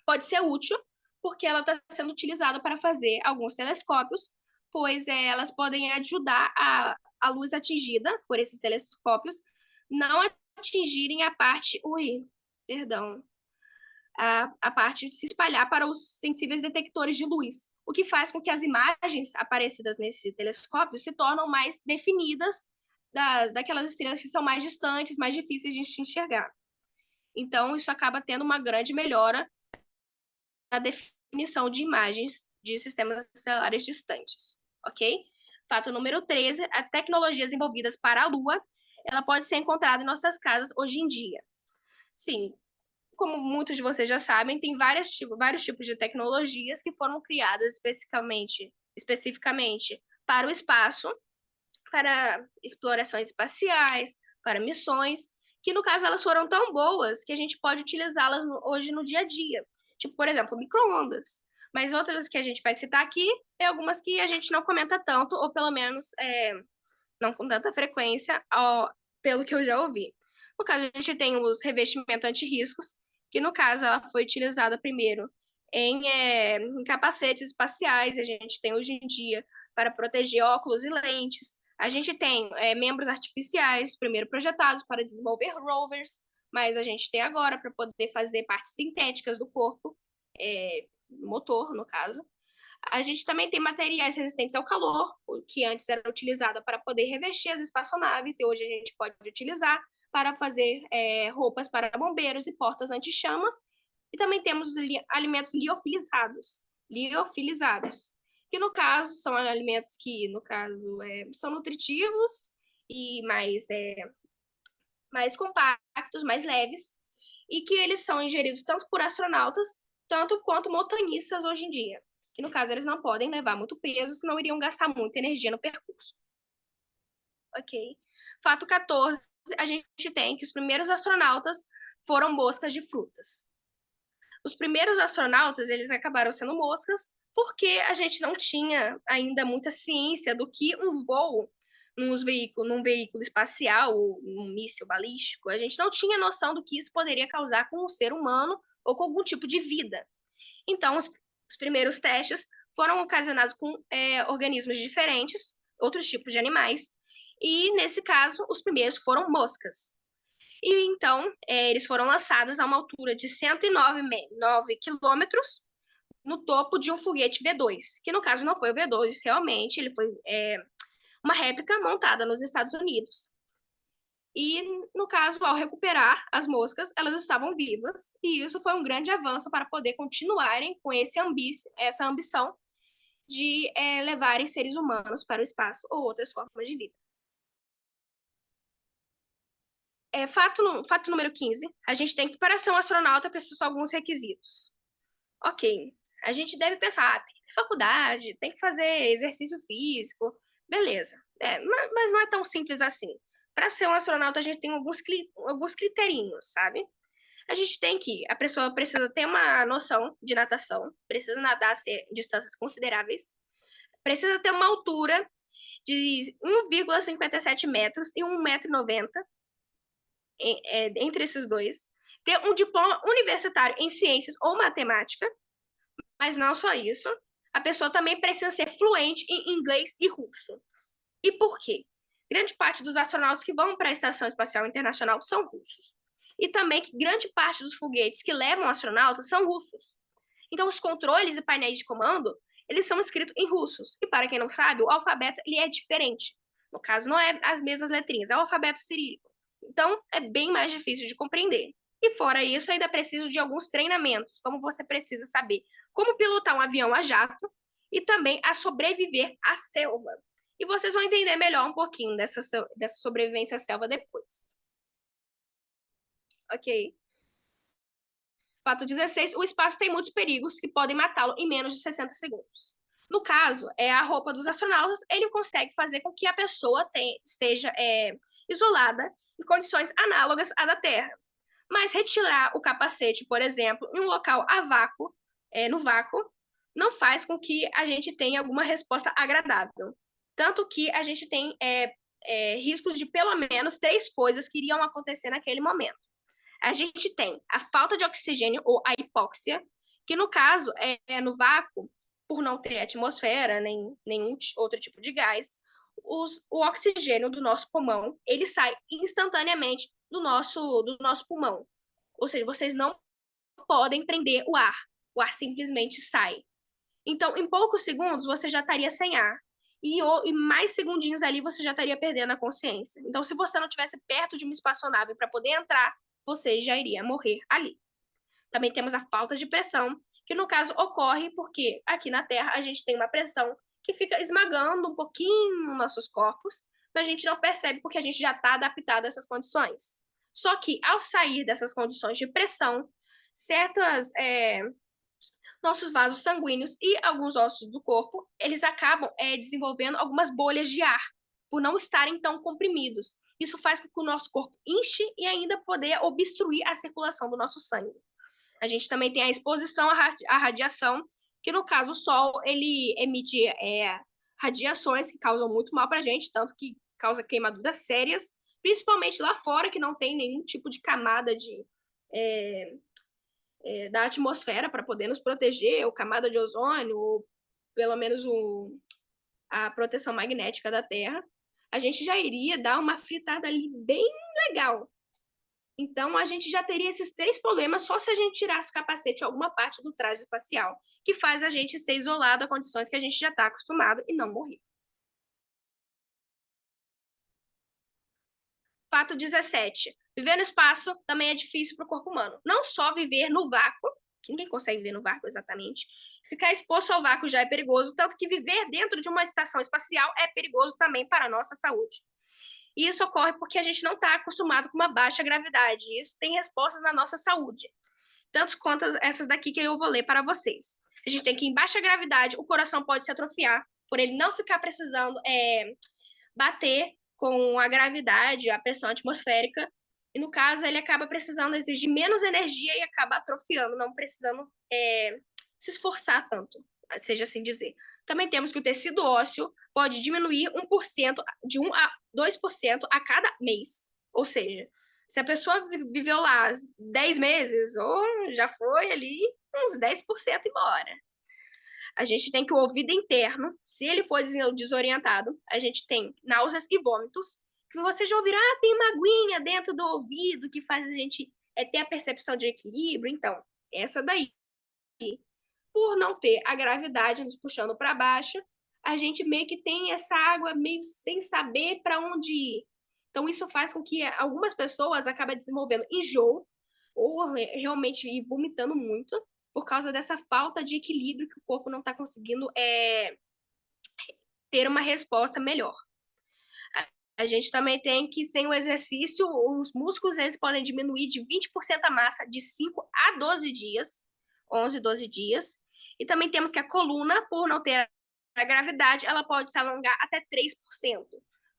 pode ser útil, porque ela está sendo utilizada para fazer alguns telescópios, pois elas podem ajudar a luz atingida por esses telescópios não atingirem a parte. A parte se espalhar para os sensíveis detectores de luz, o que faz com que as imagens aparecidas nesse telescópio se tornem mais definidas daquelas estrelas que são mais distantes, mais difíceis de se enxergar. Então, isso acaba tendo uma grande melhora na definição de imagens de sistemas estelares distantes, ok? Fato número 13, as tecnologias envolvidas para a Lua, ela pode ser encontrada em nossas casas hoje em dia. Sim, como muitos de vocês já sabem, tem vários tipos de tecnologias que foram criadas especificamente para o espaço, para explorações espaciais, para missões, que no caso elas foram tão boas que a gente pode utilizá-las hoje no dia a dia. Tipo, por exemplo, micro-ondas. Mas outras que a gente vai citar aqui, é algumas que a gente não comenta tanto, ou pelo menos não com tanta frequência, pelo que eu já ouvi. No caso, a gente tem os revestimentos anti-riscos, que no caso ela foi utilizada primeiro em capacetes espaciais, a gente tem hoje em dia para proteger óculos e lentes. A gente tem membros artificiais, primeiro projetados para desenvolver rovers, mas a gente tem agora para poder fazer partes sintéticas do corpo, motor, no caso. A gente também tem materiais resistentes ao calor, que antes era utilizado para poder revestir as espaçonaves, e hoje a gente pode utilizar para fazer roupas para bombeiros e portas anti-chamas. E também temos os alimentos liofilizados, que no caso são alimentos que, no caso, são nutritivos e mais compactos, mais leves, e que eles são ingeridos tanto por astronautas, tanto quanto montanhistas hoje em dia. Que no caso eles não podem levar muito peso, senão iriam gastar muita energia no percurso. Ok. Fato 14, a gente tem que os primeiros astronautas foram moscas de frutas. Os primeiros astronautas, eles acabaram sendo moscas porque a gente não tinha ainda muita ciência do que um voo num veículo espacial ou num míssil balístico, a gente não tinha noção do que isso poderia causar com um ser humano ou com algum tipo de vida. Então, os primeiros testes foram ocasionados com organismos diferentes, outros tipos de animais, e, nesse caso, os primeiros foram moscas. E, então, eles foram lançados a uma altura de 109 quilômetros no topo de um foguete V2, que, no caso, não foi o V2, realmente, ele foi uma réplica montada nos Estados Unidos. E, no caso, ao recuperar as moscas, elas estavam vivas, e isso foi um grande avanço para poder continuarem com essa ambição de levarem seres humanos para o espaço ou outras formas de vida. Fato número 15, a gente tem que, para ser um astronauta, precisa de alguns requisitos. Ok, a gente deve pensar, tem que ter faculdade, tem que fazer exercício físico, beleza. Mas não é tão simples assim. Para ser um astronauta, a gente tem alguns criterinhos, sabe? A pessoa precisa ter uma noção de natação, precisa nadar a distâncias consideráveis, precisa ter uma altura de 1,57 metros e 1,90 m, entre esses dois, ter um diploma universitário em ciências ou matemática, mas não só isso, a pessoa também precisa ser fluente em inglês e russo. E por quê? Grande parte dos astronautas que vão para a Estação Espacial Internacional são russos. E também que grande parte dos foguetes que levam astronautas são russos. Então, os controles e painéis de comando, eles são escritos em russos. E para quem não sabe, o alfabeto ele é diferente. No caso, não é as mesmas letrinhas, é o alfabeto cirílico. Então, é bem mais difícil de compreender. E fora isso, ainda preciso de alguns treinamentos, como você precisa saber como pilotar um avião a jato e também a sobreviver à selva. E vocês vão entender melhor um pouquinho dessa sobrevivência à selva depois. Ok. Fato 16, o espaço tem muitos perigos que podem matá-lo em menos de 60 segundos. No caso, a roupa dos astronautas, ele consegue fazer com que a pessoa esteja isolada em condições análogas à da Terra. Mas retirar o capacete, por exemplo, em um local a vácuo, no vácuo, não faz com que a gente tenha alguma resposta agradável. Tanto que a gente tem riscos de pelo menos 3 coisas que iriam acontecer naquele momento. A gente tem a falta de oxigênio ou a hipóxia, que no caso no vácuo, por não ter atmosfera, nem nenhum outro tipo de gás, o oxigênio do nosso pulmão, ele sai instantaneamente do nosso pulmão. Ou seja, vocês não podem prender o ar simplesmente sai. Então, em poucos segundos, você já estaria sem ar. E mais segundinhos ali, você já estaria perdendo a consciência. Então, se você não estivesse perto de uma espaçonave para poder entrar, você já iria morrer ali. Também temos a falta de pressão, que no caso ocorre porque aqui na Terra a gente tem uma pressão que fica esmagando um pouquinho nossos corpos, mas a gente não percebe porque a gente já está adaptado a essas condições. Só que ao sair dessas condições de pressão, nossos vasos sanguíneos e alguns ossos do corpo, eles acabam desenvolvendo algumas bolhas de ar, por não estarem tão comprimidos. Isso faz com que o nosso corpo inche e ainda poder obstruir a circulação do nosso sangue. A gente também tem a exposição à radiação, que no caso o Sol, ele emite radiações que causam muito mal para a gente, tanto que causa queimaduras sérias, principalmente lá fora, que não tem nenhum tipo de camada da atmosfera para poder nos proteger, ou camada de ozônio, ou pelo menos a proteção magnética da Terra, a gente já iria dar uma fritada ali bem legal. Então, a gente já teria esses 3 problemas só se a gente tirasse o capacete ou alguma parte do traje espacial, que faz a gente ser isolado a condições que a gente já está acostumado e não morrer. Fato 17. Viver no espaço também é difícil para o corpo humano. Não só viver no vácuo, que ninguém consegue viver no vácuo exatamente, ficar exposto ao vácuo já é perigoso, tanto que viver dentro de uma estação espacial é perigoso também para a nossa saúde. E isso ocorre porque a gente não está acostumado com uma baixa gravidade. E isso tem respostas na nossa saúde. Tanto quanto essas daqui que eu vou ler para vocês. A gente tem que, em baixa gravidade, o coração pode se atrofiar, por ele não ficar precisando bater com a gravidade, a pressão atmosférica. E, no caso, ele acaba precisando exigir menos energia e acaba atrofiando, não precisando se esforçar tanto, seja assim dizer. Também temos que o tecido ósseo pode diminuir 1%, de 1 a 2% a cada mês. Ou seja, se a pessoa viveu lá 10 meses, ou já foi ali uns 10% embora. A gente tem que o ouvido interno, se ele for desorientado, a gente tem náuseas e vômitos, que você já ouvirá, tem uma aguinha dentro do ouvido que faz a gente ter a percepção de equilíbrio. Então, essa daí. Por não ter a gravidade nos puxando para baixo, a gente meio que tem essa água meio sem saber para onde ir. Então, isso faz com que algumas pessoas acabem desenvolvendo enjoo ou realmente ir vomitando muito por causa dessa falta de equilíbrio que o corpo não está conseguindo ter uma resposta melhor. A gente também tem que, sem o exercício, os músculos eles podem diminuir de 20% a massa de 5 a 12 dias, 11, 12 dias. E também temos que a coluna, por não ter a gravidade, ela pode se alongar até 3%,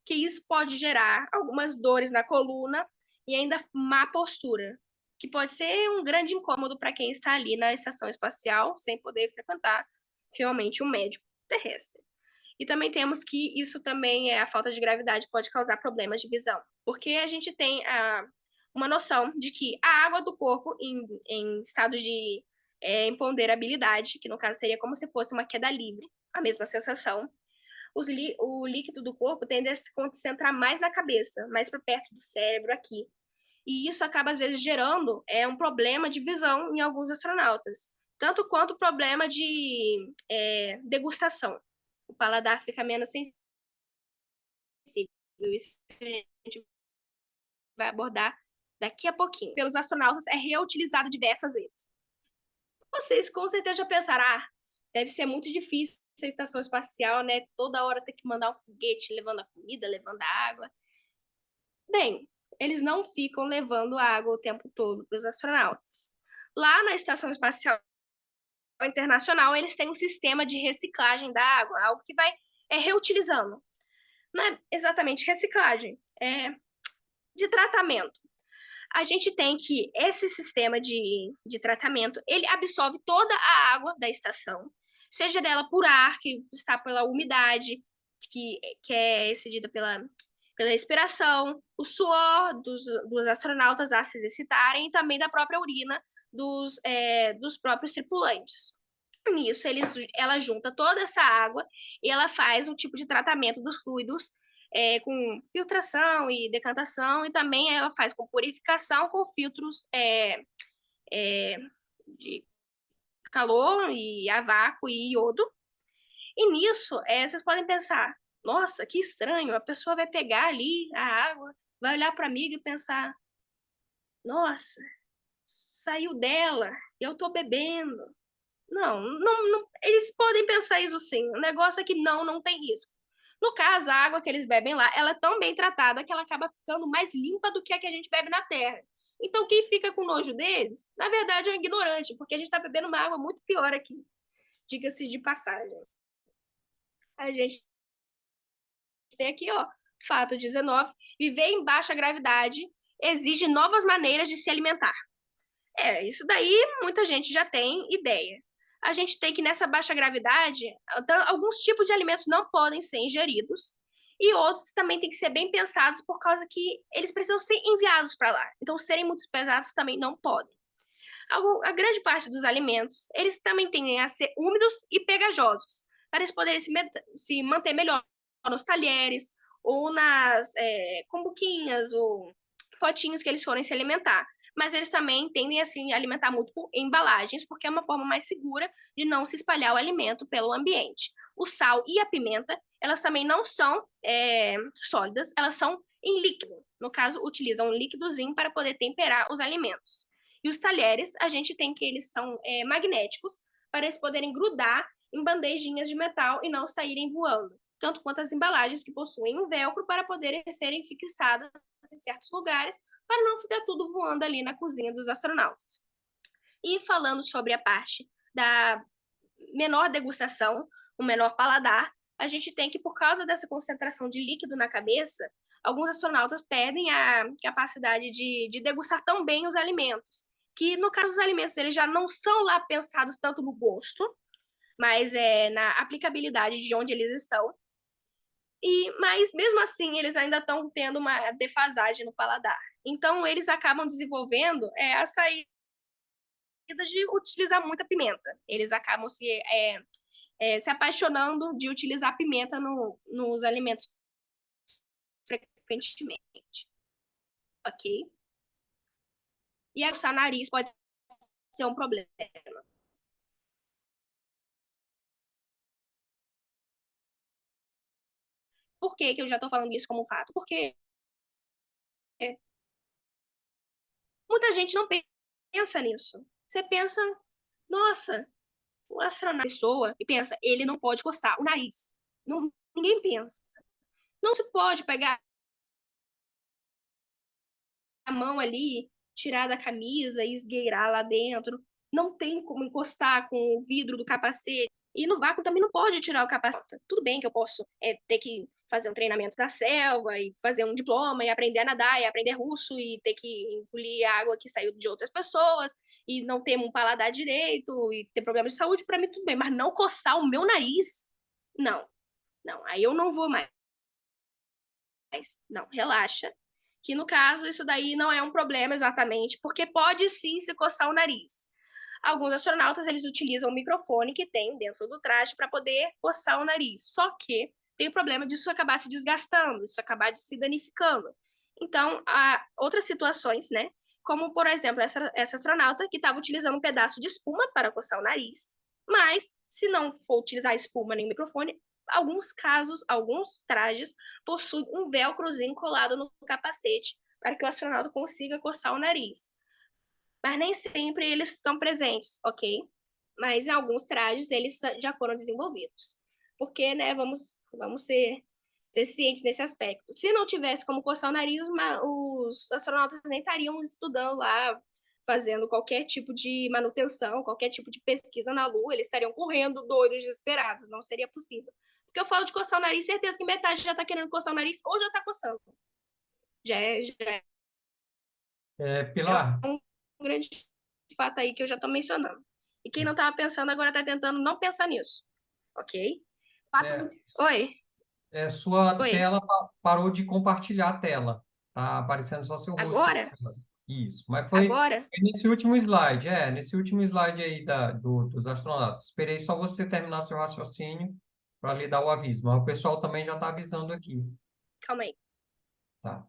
que isso pode gerar algumas dores na coluna e ainda má postura, que pode ser um grande incômodo para quem está ali na estação espacial, sem poder frequentar realmente um médico terrestre. E também temos que isso também a falta de gravidade pode causar problemas de visão, porque a gente tem uma noção de que a água do corpo em estado de imponderabilidade, que no caso seria como se fosse uma queda livre, a mesma sensação, o líquido do corpo tende a se concentrar mais na cabeça, mais para perto do cérebro aqui. E isso acaba, às vezes, gerando um problema de visão em alguns astronautas, tanto quanto problema de degustação. O paladar fica menos sensível. Isso a gente vai abordar daqui a pouquinho. Pelos astronautas, é reutilizado diversas vezes. Vocês com certeza já pensaram, deve ser muito difícil a estação espacial, né? Toda hora ter que mandar um foguete levando a comida, levando a água. Bem, eles não ficam levando água o tempo todo para os astronautas. Lá na Estação Espacial Internacional, eles têm um sistema de reciclagem da água, algo que vai reutilizando. Não é exatamente reciclagem, é de tratamento. A gente tem que esse sistema de tratamento, ele absorve toda a água da estação, seja dela por ar, que está pela umidade, que é excedida pela respiração, o suor dos astronautas a se exercitarem e também da própria urina dos próprios tripulantes. Nisso, ela junta toda essa água e ela faz um tipo de tratamento dos fluidos com filtração e decantação, e também ela faz com purificação com filtros de calor e a vácuo e iodo. E nisso, vocês podem pensar, nossa, que estranho, a pessoa vai pegar ali a água, vai olhar para mim e pensar, nossa, saiu dela, eu tô bebendo. Não, eles podem pensar isso sim. O negócio é que não tem risco. No caso, a água que eles bebem lá, ela é tão bem tratada que ela acaba ficando mais limpa do que a gente bebe na Terra. Então, quem fica com nojo deles, na verdade, é um ignorante, porque a gente está bebendo uma água muito pior aqui. Diga-se de passagem. A gente tem aqui, ó, fato 19. Viver em baixa gravidade exige novas maneiras de se alimentar. Isso daí muita gente já tem ideia. A gente tem que, nessa baixa gravidade, alguns tipos de alimentos não podem ser ingeridos e outros também têm que ser bem pensados por causa que eles precisam ser enviados para lá. Então, serem muito pesados também não podem. A grande parte dos alimentos, eles também tendem a ser úmidos e pegajosos, para eles poderem se manter melhor nos talheres ou nas cumbuquinhas ou potinhos que eles forem se alimentar. Mas eles também tendem a se alimentar muito por embalagens, porque é uma forma mais segura de não se espalhar o alimento pelo ambiente. O sal e a pimenta, elas também não são sólidas, elas são em líquido. No caso, utilizam um líquidozinho para poder temperar os alimentos. E os talheres, a gente tem que eles são magnéticos, para eles poderem grudar em bandejinhas de metal e não saírem voando. Tanto quanto as embalagens que possuem um velcro para poderem serem fixadas em certos lugares, para não ficar tudo voando ali na cozinha dos astronautas. E falando sobre a parte da menor degustação, o menor paladar, a gente tem que, por causa dessa concentração de líquido na cabeça, alguns astronautas perdem a capacidade de degustar tão bem os alimentos, que no caso os alimentos eles já não são lá pensados tanto no gosto, mas na aplicabilidade de onde eles estão. Mas mesmo assim, eles ainda estão tendo uma defasagem no paladar. Então, eles acabam desenvolvendo a saída de utilizar muita pimenta. Eles acabam se apaixonando de utilizar pimenta nos alimentos frequentemente. Ok? E aguçar nariz pode ser um problema. Por que eu já estou falando isso como fato? Porque Muita gente não pensa nisso. Você pensa, nossa, o astronauta pessoa e pensa, ele não pode coçar o nariz. Não, ninguém pensa. Não se pode pegar a mão ali, tirar da camisa e esgueirar lá dentro. Não tem como encostar com o vidro do capacete. E no vácuo também não pode tirar o capacete. Tudo bem que eu posso ter que fazer um treinamento na selva e fazer um diploma e aprender a nadar e aprender russo e ter que engolir a água que saiu de outras pessoas e não ter um paladar direito e ter problemas de saúde, para mim tudo bem, mas não coçar o meu nariz, não. Não, aí eu não vou mais. Não, relaxa. Que no caso, isso daí não é um problema exatamente, porque pode sim se coçar o nariz. Alguns astronautas, eles utilizam o microfone que tem dentro do traje para poder coçar o nariz. Só que tem o problema disso acabar se desgastando, isso acabar se danificando. Então, há outras situações, né? Como, por exemplo, essa astronauta que estava utilizando um pedaço de espuma para coçar o nariz. Mas, se não for utilizar espuma nem microfone, alguns casos, alguns trajes possuem um velcrozinho colado no capacete para que o astronauta consiga coçar o nariz. Mas nem sempre eles estão presentes, ok? Mas em alguns trajes eles já foram desenvolvidos. Porque, né, vamos ser cientes nesse aspecto. Se não tivesse como coçar o nariz, os astronautas nem estariam estudando lá, fazendo qualquer tipo de manutenção, qualquer tipo de pesquisa na Lua, eles estariam correndo doidos, desesperados, não seria possível. Porque eu falo de coçar o nariz, certeza que metade já está querendo coçar o nariz ou já está coçando. Já é Pilar, um grande fato aí que eu já estou mencionando. E quem não estava pensando agora está tentando não pensar nisso, ok? é, Oi, sua oi. tela parou de compartilhar a tela. Tá aparecendo só seu rosto. Agora? Isso, mas Agora? foi nesse último slide, nesse último slide aí dos astronautas. Esperei só você terminar seu raciocínio para lhe dar o aviso, mas o pessoal também já está avisando aqui, Calma aí. tá?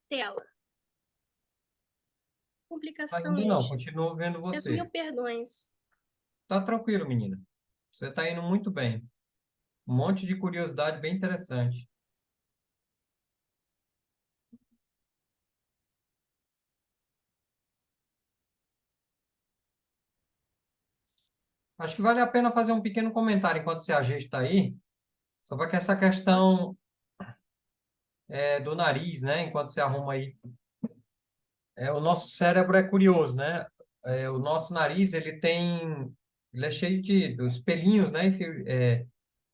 Tela. Complicação, Ainda não, gente. continuo vendo Peço mil você. perdões. Tá tranquilo, menina. Você está indo muito bem. Um monte de curiosidade bem interessante. Acho que vale a pena fazer um pequeno comentário enquanto você ajeita aí, sobre que essa questão do nariz, né? Enquanto você arruma aí. O nosso cérebro é curioso, né? O nosso nariz, ele é cheio de espelhinhos, né?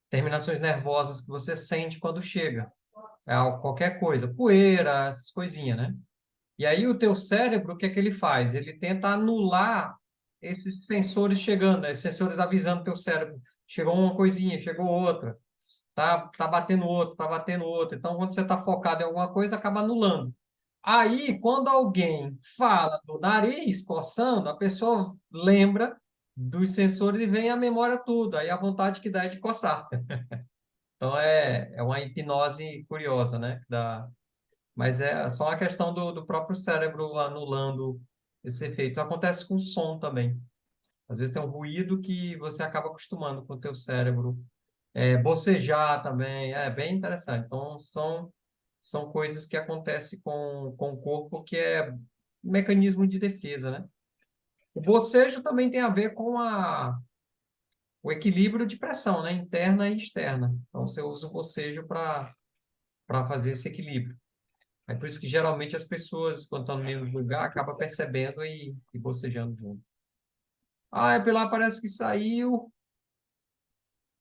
Terminações nervosas que você sente quando chega. Qualquer coisa, poeira, essas coisinhas, né? E aí o teu cérebro, o que é que ele faz? Ele tenta anular esses sensores chegando, né? Esses sensores avisando o teu cérebro. Chegou uma coisinha, chegou outra. Tá batendo outro, tá batendo outro. Então, quando você está focado em alguma coisa, acaba anulando. Aí, quando alguém fala do nariz coçando, a pessoa lembra dos sensores e vem a memória tudo. Aí a vontade que dá é de coçar. Então, é uma hipnose curiosa, né? Mas é só uma questão do próprio cérebro anulando esse efeito. Isso acontece com som também. Às vezes tem um ruído que você acaba acostumando com o teu cérebro. Bocejar também, é bem interessante. Então, são coisas que acontecem com o corpo, que é um mecanismo de defesa, né? O bocejo também tem a ver com o equilíbrio de pressão, né? Interna e externa. Então, você usa o bocejo para fazer esse equilíbrio. É por isso que geralmente as pessoas, quando estão no mesmo lugar, acabam percebendo e bocejando junto. Ah, é pela parece que saiu.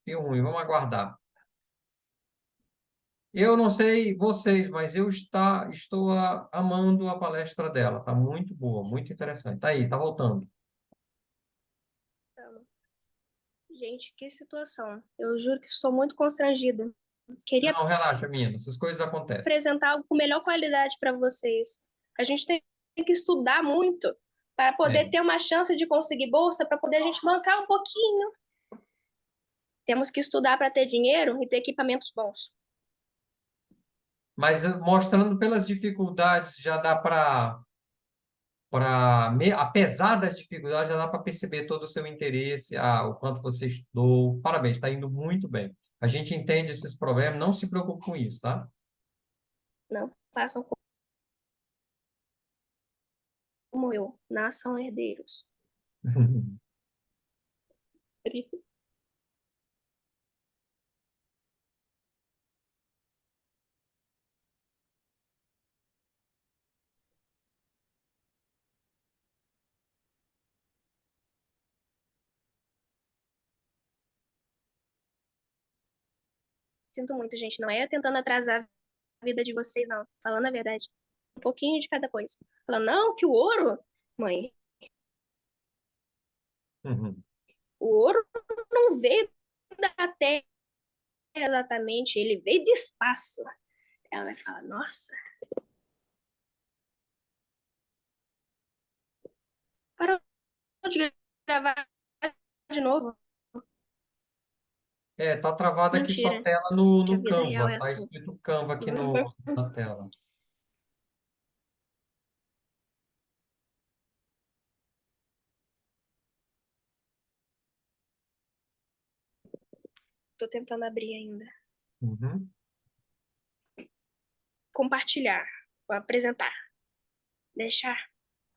Que ruim, vamos aguardar. Eu não sei vocês, mas estou amando a palestra dela. Tá muito boa, muito interessante. Tá aí, tá voltando. Gente, que situação. Eu juro que estou muito constrangida. Queria Não, relaxa, menina. Essas coisas acontecem. apresentar algo com melhor qualidade para vocês. A gente tem que estudar muito para poder É, ter uma chance de conseguir bolsa, para poder a gente bancar um pouquinho. Temos que estudar para ter dinheiro e ter equipamentos bons. Mas mostrando pelas dificuldades, já dá apesar das dificuldades, já dá para perceber todo o seu interesse, o quanto você estudou. Parabéns, está indo muito bem. A gente entende esses problemas, não se preocupe com isso, tá? Não façam como eu, nasçam herdeiros. Sinto muito, gente. Não é tentando atrasar a vida de vocês, não. Falando a verdade. Um pouquinho de cada coisa. Falando, não, que o ouro, mãe, o ouro não veio da terra exatamente, ele veio de espaço. Ela vai falar, nossa, parou de gravar de novo. Tá travada aqui sua Mentira, tela no, que a no vida real Canva. é Tá assim. escrito Canva aqui na tela. Tô tentando abrir ainda. Uhum. Compartilhar, apresentar, deixar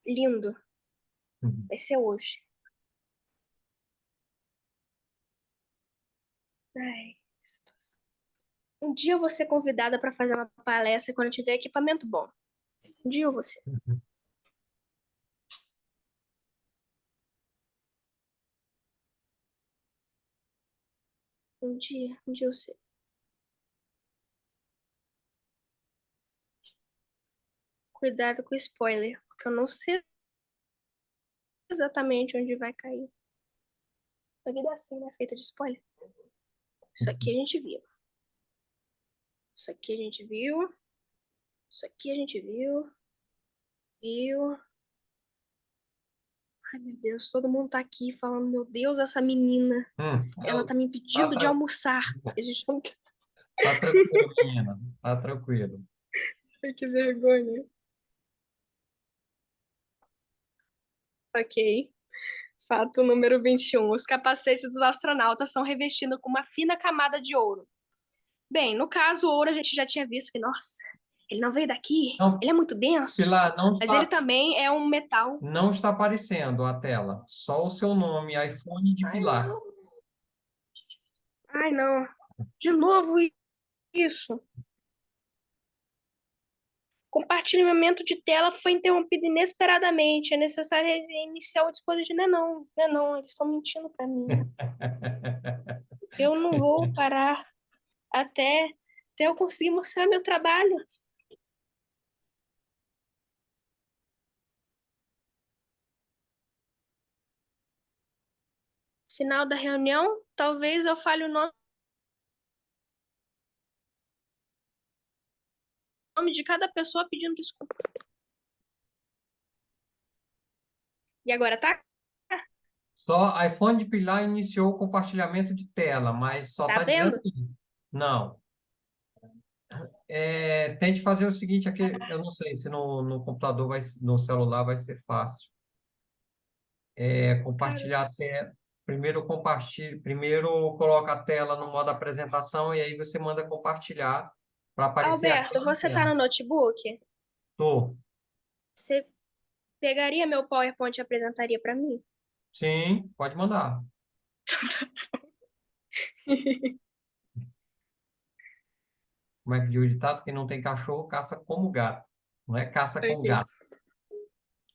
lindo. Uhum. Vai ser hoje. Ai, que situação. Um dia eu vou ser convidada para fazer uma palestra quando eu tiver equipamento bom. Um dia eu vou ser. Um dia eu sei. Cuidado com o spoiler, porque eu não sei exatamente onde vai cair. A vida é assim, né? Feita de spoiler. Isso aqui a gente viu. Isso aqui a gente viu. Isso aqui a gente viu. Viu. Ai, meu Deus, todo mundo tá aqui falando, meu Deus, essa menina, ela tá me Tá, impedindo de almoçar. A gente não... tá tranquilo, menina. Tá tranquilo. Ai, que vergonha. Ok. Fato número 21. Os capacetes dos astronautas são revestidos com uma fina camada de ouro. Bem, no caso, o ouro a gente já tinha visto que, nossa, ele não veio daqui, Não, ele é muito denso, Pilar, mas ele também é um metal. não está aparecendo a tela. Só o seu nome, iPhone de Ai, Pilar. não. Ai, não. De novo isso. Compartilhamento de tela foi interrompido inesperadamente. É necessário reiniciar o dispositivo. Não, é não, não, é não. Eles estão mentindo para mim. Eu não vou parar até eu conseguir mostrar meu trabalho. Final da reunião, talvez eu fale o nome de cada pessoa pedindo desculpa. E agora tá? Só iPhone de Pilar iniciou o compartilhamento de tela, mas só Tá está dizendo vendo? isso. Não. Tente fazer o seguinte, aqui, eu não sei se no computador, no celular vai ser fácil. Cara, Compartilhar a tela. Primeiro coloca a tela no modo apresentação e aí você manda compartilhar para aparecer Alberto, aquela você tá tela. no notebook? Tô. Você pegaria meu PowerPoint e apresentaria para mim? Sim, pode mandar. Como é que diz o ditado? Quem não tem cachorro, caça como gato. Não é caça com Ok. gato.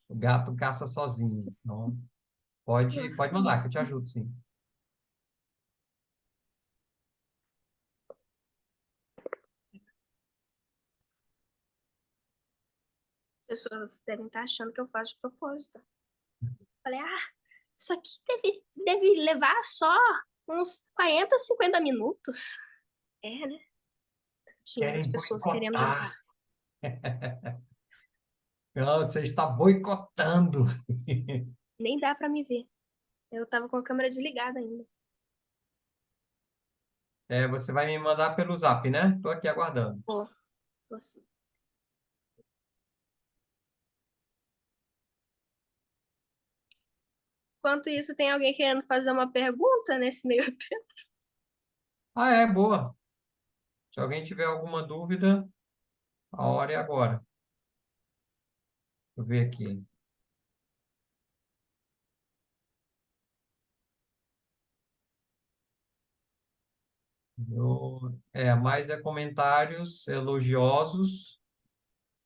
O gato caça sozinho. Então, pode Nossa, mandar, que eu te ajudo, sim. as pessoas devem estar achando que eu faço de propósito. Falei, isso aqui deve levar só uns 40, 50 minutos. É, né? Tinha as Querem pessoas querendo jantar. boicotar. Não, você está boicotando. Nem dá pra me ver. Eu tava com a câmera desligada ainda. Você vai me mandar pelo Zap, né? Estou aqui aguardando. Vou, vou sim. Enquanto isso, tem alguém querendo fazer uma pergunta nesse meio tempo? Ah, é, boa. Se alguém tiver alguma dúvida, a hora é agora. Deixa eu ver aqui. Mais comentários elogiosos,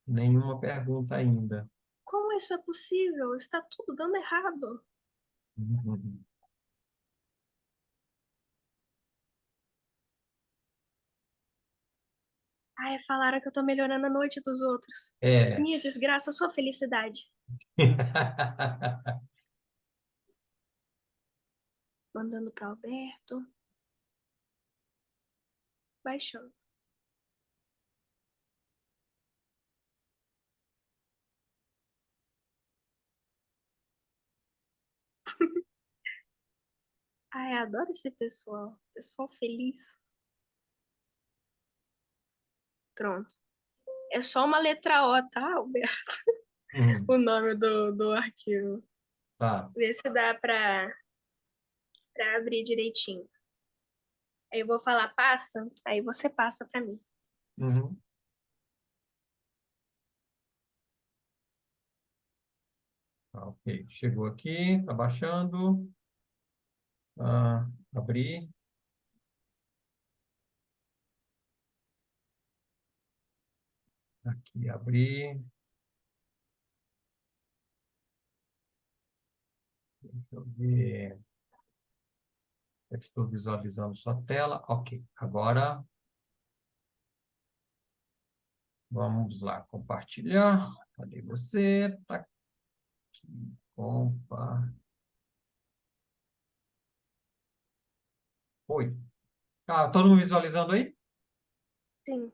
nenhuma pergunta ainda. Como isso é possível? Está tudo dando errado. Uhum. Ai, falaram que eu tô melhorando a noite dos outros. É. Minha desgraça, sua felicidade. Mandando para Alberto. Baixando. Ai, adoro esse pessoal. Pessoal feliz. Pronto. É só uma letra O, tá, Alberto? Uhum. O nome do arquivo. Tá. Vê se dá pra abrir direitinho. Aí eu vou falar passa, aí você passa pra mim. Uhum. Tá, ok. Chegou aqui, tá baixando. Abrir. Aqui, abrir. Deixa eu ver. Eu estou visualizando sua tela. Ok. Agora, vamos lá. Compartilhar. Cadê você? Tá aqui. Compa. Oi. Todo mundo visualizando aí? Sim.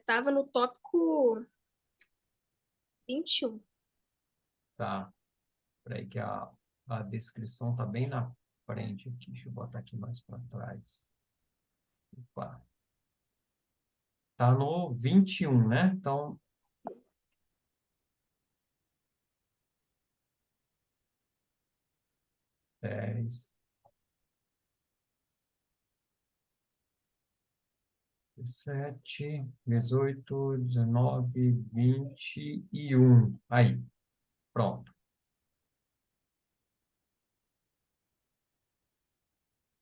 Tava no tópico 21. Tá. Peraí que a descrição tá bem na frente aqui. Deixa eu botar aqui mais para trás. Opa. Tá no 21, né? Então, 10, 17, 18, 19, 21. Aí, pronto.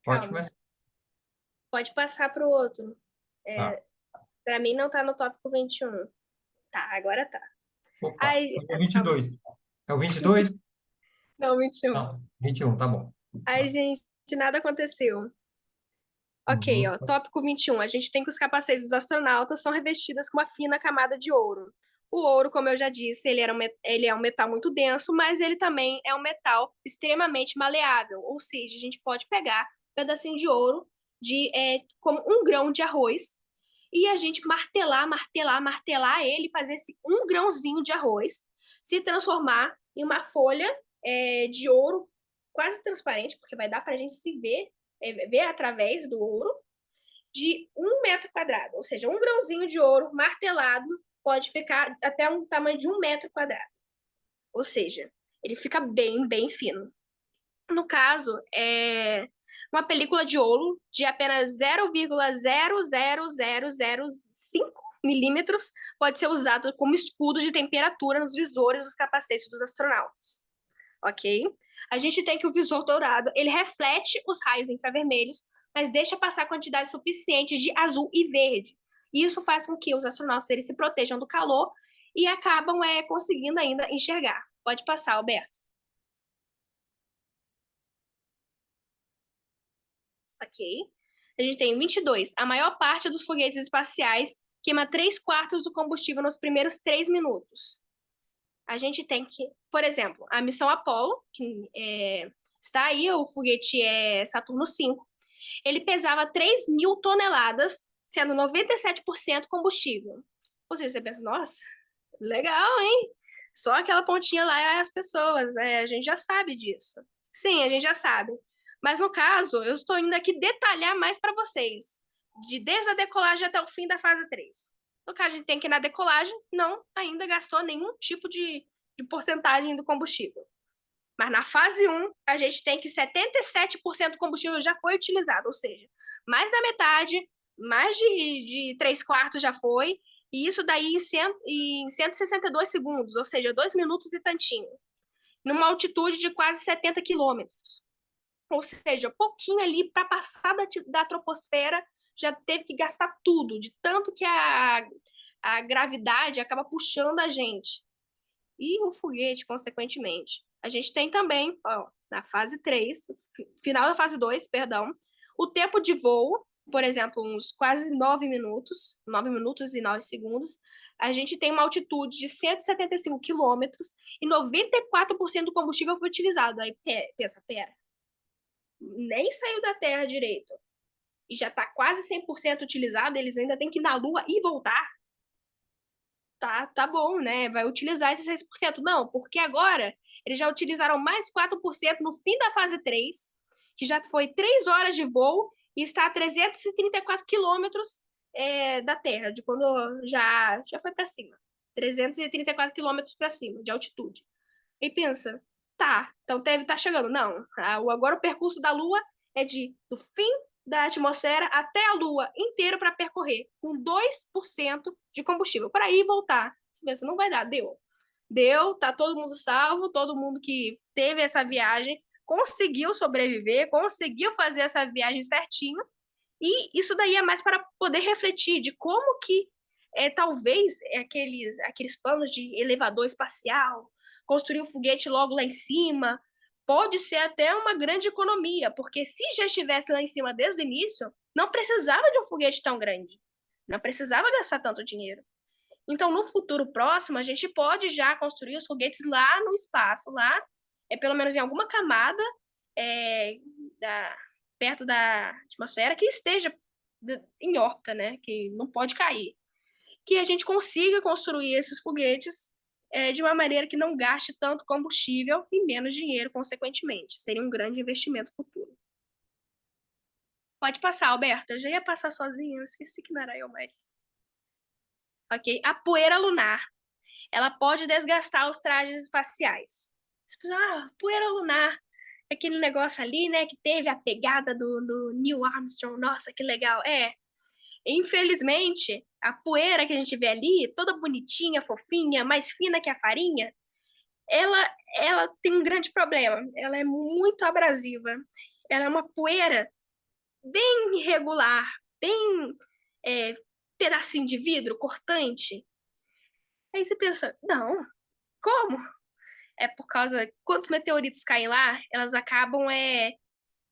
Pode Calma. começar. Pode passar pro outro. Tá. Pra mim não tá no tópico 21. Tá, agora tá. Opa, Aí, foi o calma. 22. É o 22? Não, 21. Não, 21, tá bom. Aí, gente, nada aconteceu. Ok, Uhum. ó, tópico 21. A gente tem que os capacetes dos astronautas são revestidas com uma fina camada de ouro. O ouro, como eu já disse, ele é um metal muito denso, mas ele também é um metal extremamente maleável. Ou seja, a gente pode pegar um pedacinho de ouro como um grão de arroz e a gente martelar, martelar, martelar ele, fazer esse um grãozinho de arroz se transformar em uma folha de ouro quase transparente, porque vai dar para a gente se ver através do ouro, de 1 metro quadrado. Ou seja, um grãozinho de ouro martelado pode ficar até um tamanho de 1 metro quadrado. Ou seja, ele fica bem, bem fino. No caso, uma película de ouro de apenas 0,00005 milímetros pode ser usada como escudo de temperatura nos visores dos capacetes dos astronautas. Ok? A gente tem que o visor dourado, ele reflete os raios infravermelhos, mas deixa passar quantidade suficiente de azul e verde. Isso faz com que os astronautas eles se protejam do calor e acabam conseguindo ainda enxergar. Pode passar, Alberto. Ok. A gente tem 22. A maior parte dos foguetes espaciais queima 3/4 do combustível nos primeiros 3 minutos. A gente tem que, por exemplo, a missão Apollo, que está aí, o foguete Saturno 5, ele pesava 3.000 toneladas, sendo 97% combustível. Ou seja, você pensa, nossa, legal, hein? Só aquela pontinha lá é as pessoas, a gente já sabe disso. Sim, a gente já sabe. Mas no caso, eu estou indo aqui detalhar mais para vocês, desde a decolagem até o fim da fase 3. No caso, a gente tem que ir na decolagem, não ainda gastou nenhum tipo de porcentagem do combustível. Mas na fase 1, a gente tem que 77% do combustível já foi utilizado, ou seja, mais da metade, mais de 3/4 já foi, e isso daí em 162 segundos, ou seja, 2 minutos e tantinho, numa altitude de quase 70 quilômetros. Ou seja, pouquinho ali para passar da troposfera, já teve que gastar tudo, de tanto que a gravidade acaba puxando a gente. E o foguete, consequentemente. A gente tem também, ó, na fase 3, final da fase 2, perdão, o tempo de voo, por exemplo, uns quase 9 minutos, 9 minutos e 9 segundos. A gente tem uma altitude de 175 quilômetros e 94% do combustível foi utilizado. Aí pensa, pera, nem saiu da Terra direito e já está quase 100% utilizado, eles ainda têm que ir na Lua e voltar. Tá bom, né? Vai utilizar esses 6%. Não, porque agora eles já utilizaram mais 4% no fim da fase 3, que já foi 3 horas de voo e está a 334 quilômetros da Terra, de quando já foi para cima. 334 quilômetros para cima de altitude. E pensa, tá, então deve estar chegando. Não, agora o percurso da Lua é do fim da atmosfera até a Lua inteiro para percorrer, com 2% de combustível, para ir e voltar. Você pensa, não vai dar, deu. Deu, tá todo mundo salvo, todo mundo que teve essa viagem conseguiu sobreviver, conseguiu fazer essa viagem certinho, e isso daí é mais para poder refletir de como que talvez aqueles planos de elevador espacial, construir um foguete logo lá em cima, pode ser até uma grande economia, porque se já estivesse lá em cima desde o início, não precisava de um foguete tão grande, não precisava gastar tanto dinheiro. Então, no futuro próximo, a gente pode já construir os foguetes lá no espaço, lá, pelo menos em alguma camada perto da atmosfera que esteja em órbita, né? Que não pode cair. Que a gente consiga construir esses foguetes de uma maneira que não gaste tanto combustível e menos dinheiro, consequentemente. Seria um grande investimento futuro. Pode passar, Alberto. Eu já ia passar sozinha, eu esqueci que não era eu mais. Ok? A poeira lunar. Ela pode desgastar os trajes espaciais. Você pensa, poeira lunar. Aquele negócio ali, né, que teve a pegada do Neil Armstrong. Nossa, que legal. Infelizmente, a poeira que a gente vê ali, toda bonitinha, fofinha, mais fina que a farinha, ela tem um grande problema. Ela é muito abrasiva. Ela é uma poeira bem irregular, bem pedacinho de vidro, cortante. Aí você pensa, não, como? É por causa, quando os meteoritos caem lá, elas acabam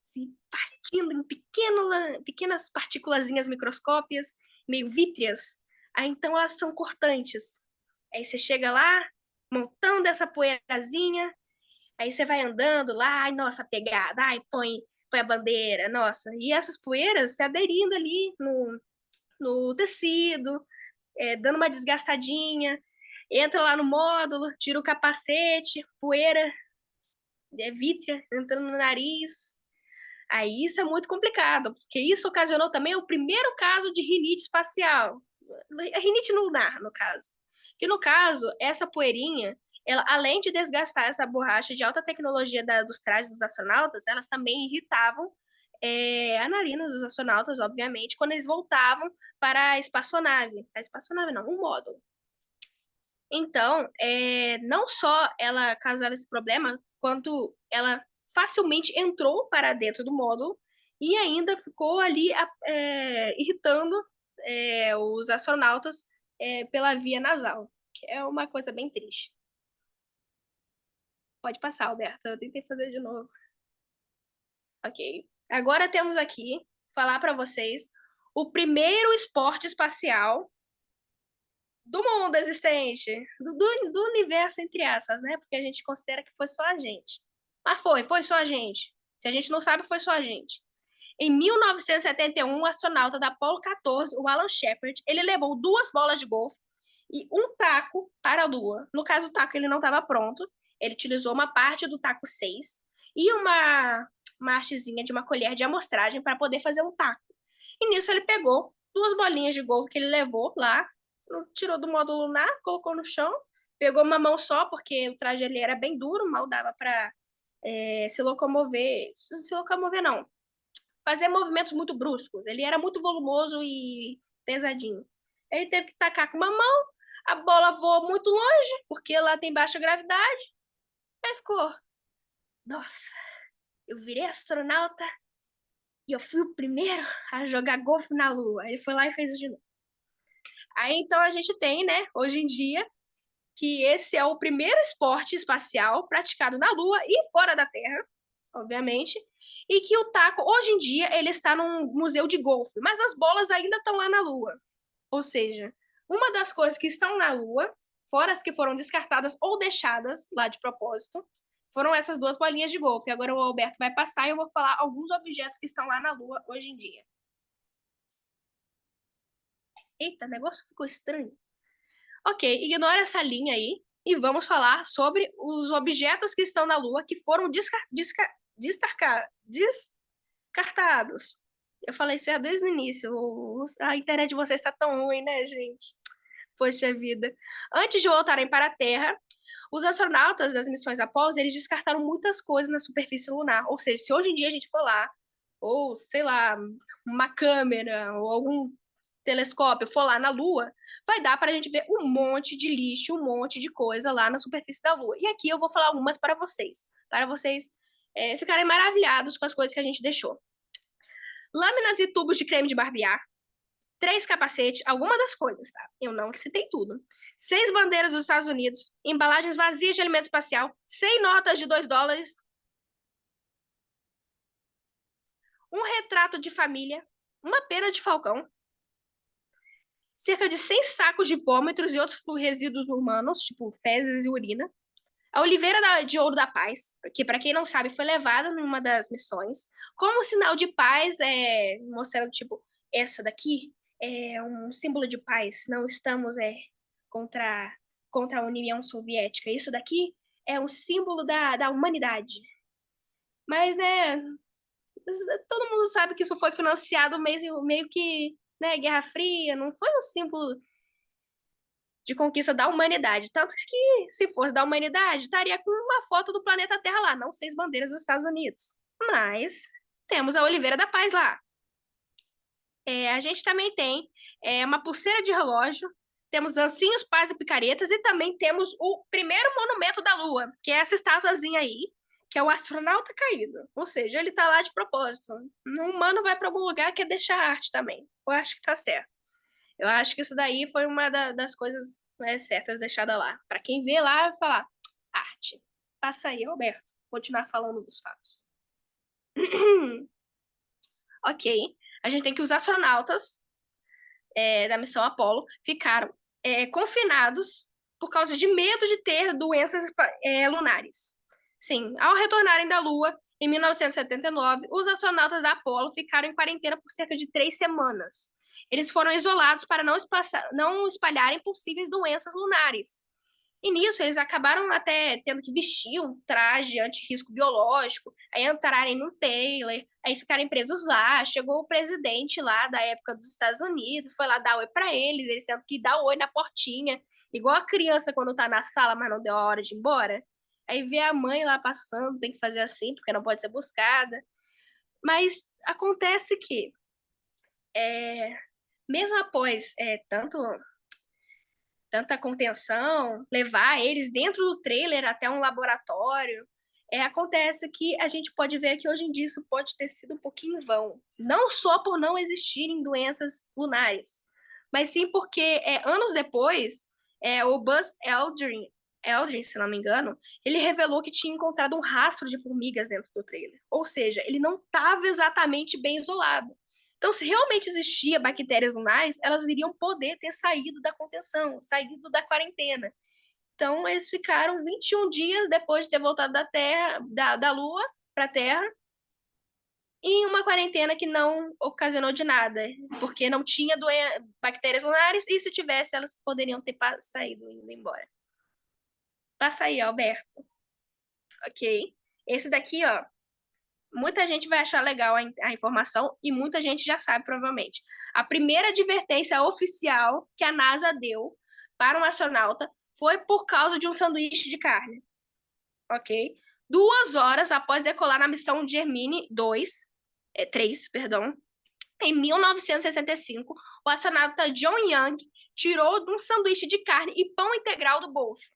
se partindo em pequenas partículazinhas microscópicas, meio vítreas. Aí então elas são cortantes. Aí você chega lá, montando essa poeirazinha, aí você vai andando lá, ai, nossa, pegada, ai, põe a bandeira, nossa. E essas poeiras se aderindo ali no tecido, dando uma desgastadinha, entra lá no módulo, tira o capacete, poeira, vítrea, entrando no nariz. Aí isso é muito complicado, porque isso ocasionou também o primeiro caso de rinite espacial, a rinite lunar, no caso. Que no caso, essa poeirinha, ela, além de desgastar essa borracha de alta tecnologia dos trajes dos astronautas, elas também irritavam a narina dos astronautas, obviamente, quando eles voltavam para a espaçonave. A espaçonave não, um módulo. Então, não só ela causava esse problema, quanto ela facilmente entrou para dentro do módulo e ainda ficou ali irritando os astronautas pela via nasal, que é uma coisa bem triste. Pode passar, Alberto. Eu tentei fazer de novo. Ok. Agora temos aqui, falar para vocês, o primeiro esporte espacial do mundo existente, do universo, entre aspas, né? Porque a gente considera que foi só a gente. Mas foi só a gente. Se a gente não sabe, foi só a gente. Em 1971, o astronauta da Apollo 14, o Alan Shepard, ele levou 2 bolas de golfe e um taco para a Lua. No caso, o taco ele não estava pronto. Ele utilizou uma parte do taco 6 e uma uma hastezinha de uma colher de amostragem para poder fazer um taco. E nisso ele pegou 2 bolinhas de golfe que ele levou lá, tirou do módulo lunar, colocou no chão, pegou uma mão só, porque o traje ele era bem duro, mal dava para se locomover. Se locomover, não. Fazer movimentos muito bruscos. Ele era muito volumoso e pesadinho. Ele teve que tacar com uma mão, a bola voou muito longe, porque lá tem baixa gravidade. Aí ficou, nossa, eu virei astronauta e eu fui o primeiro a jogar golfe na Lua. Ele foi lá e fez isso de novo. Aí então a gente tem, né, hoje em dia, que esse é o primeiro esporte espacial praticado na Lua e fora da Terra, obviamente, e que o taco, hoje em dia, ele está num museu de golfe, mas as bolas ainda estão lá na Lua. Ou seja, uma das coisas que estão na Lua, fora as que foram descartadas ou deixadas lá de propósito, foram essas 2 bolinhas de golfe. Agora o Alberto vai passar e eu vou falar alguns objetos que estão lá na Lua hoje em dia. Eita, o negócio ficou estranho. Ok, ignora essa linha aí e vamos falar sobre os objetos que estão na Lua que foram descartados. Eu falei certo desde o início. A internet de vocês está tão ruim, né, gente? Poxa vida. Antes de voltarem para a Terra, os astronautas das missões Apollo, eles descartaram muitas coisas na superfície lunar. Ou seja, se hoje em dia a gente for lá, ou sei lá, uma câmera, ou algum telescópio for lá na Lua, vai dar para a gente ver um monte de lixo, um monte de coisa lá na superfície da Lua. E aqui eu vou falar algumas para vocês ficarem maravilhados com as coisas que a gente deixou. Lâminas e tubos de creme de barbear, 3 capacetes, alguma das coisas, tá? Eu não citei tudo. 6 bandeiras dos Estados Unidos, embalagens vazias de alimento espacial, 100 notas de $2, um retrato de família, uma pena de falcão, cerca de 100 sacos de vômitos e outros resíduos humanos, tipo fezes e urina, a Oliveira de Ouro da Paz, que para quem não sabe foi levada numa das missões, como sinal de paz, mostrando tipo, essa daqui é um símbolo de paz, não estamos contra, contra a União Soviética, isso daqui é um símbolo da humanidade. Mas, né, todo mundo sabe que isso foi financiado meio que, né, Guerra Fria, não foi um símbolo de conquista da humanidade. Tanto que, se fosse da humanidade, estaria com uma foto do planeta Terra lá, não 6 bandeiras dos Estados Unidos. Mas temos a Oliveira da Paz lá. A gente também tem uma pulseira de relógio, temos ancinhos, pás e picaretas, e também temos o primeiro monumento da Lua, que é essa estatuazinha aí, que é o astronauta caído. Ou seja, ele tá lá de propósito. Um humano vai para algum lugar que é deixar arte também. Eu acho que tá certo. Eu acho que isso daí foi uma das coisas certas deixadas lá. Para quem vê lá, vai falar, arte. Passa aí, Roberto. Continuar falando dos fatos. Ok. A gente tem que os astronautas da missão Apollo ficaram confinados por causa de medo de ter doenças lunares. Sim, ao retornarem da Lua, em 1979, os astronautas da Apollo ficaram em quarentena por cerca de 3 semanas. Eles foram isolados para não espalharem possíveis doenças lunares. E nisso, eles acabaram até tendo que vestir um traje anti-risco biológico, aí entrarem no trailer, aí ficarem presos lá. Chegou o presidente lá da época dos Estados Unidos, foi lá dar oi para eles tendo que dar oi na portinha, igual a criança quando tá na sala, mas não deu a hora de ir embora. Aí vê a mãe lá passando, tem que fazer assim, porque não pode ser buscada. Mas acontece que, mesmo após tanta contenção, levar eles dentro do trailer até um laboratório, acontece que a gente pode ver que hoje em dia isso pode ter sido um pouquinho em vão. Não só por não existirem doenças lunares, mas sim porque anos depois, o Buzz Aldrin, se não me engano, ele revelou que tinha encontrado um rastro de formigas dentro do trailer. Ou seja, ele não estava exatamente bem isolado. Então, se realmente existia bactérias lunares, elas iriam poder ter saído da contenção, saído da quarentena. Então, eles ficaram 21 dias depois de ter voltado da Terra, da Lua para a Terra, em uma quarentena que não ocasionou de nada, porque não tinha bactérias lunares, e se tivesse, elas poderiam ter saído indo embora. Passa aí, Alberto. Ok. Esse daqui, ó, muita gente vai achar legal a informação e muita gente já sabe, provavelmente. A primeira advertência oficial que a NASA deu para um astronauta foi por causa de um sanduíche de carne, ok? 2 horas após decolar na missão Gemini 3, perdão, em 1965, o astronauta John Young tirou um sanduíche de carne e pão integral do bolso.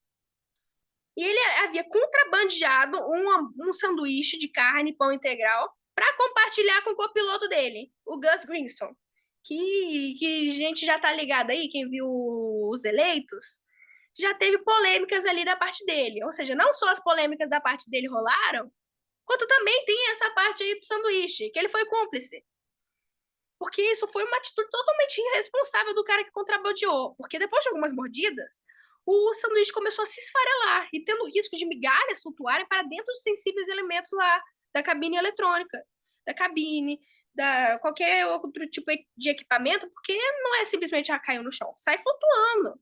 E ele havia contrabandeado um sanduíche de carne e pão integral para compartilhar com o copiloto dele, o Gus Grissom. Que a gente já tá ligado aí, quem viu Os Eleitos, já teve polêmicas ali da parte dele. Ou seja, não só as polêmicas da parte dele rolaram, quanto também tem essa parte aí do sanduíche, que ele foi cúmplice. Porque isso foi uma atitude totalmente irresponsável do cara que contrabandeou. Porque depois de algumas mordidas, o sanduíche começou a se esfarelar e tendo risco de migalhas flutuarem para dentro dos sensíveis elementos lá da cabine eletrônica, da cabine, da qualquer outro tipo de equipamento, porque não é simplesmente caiu no chão, sai flutuando.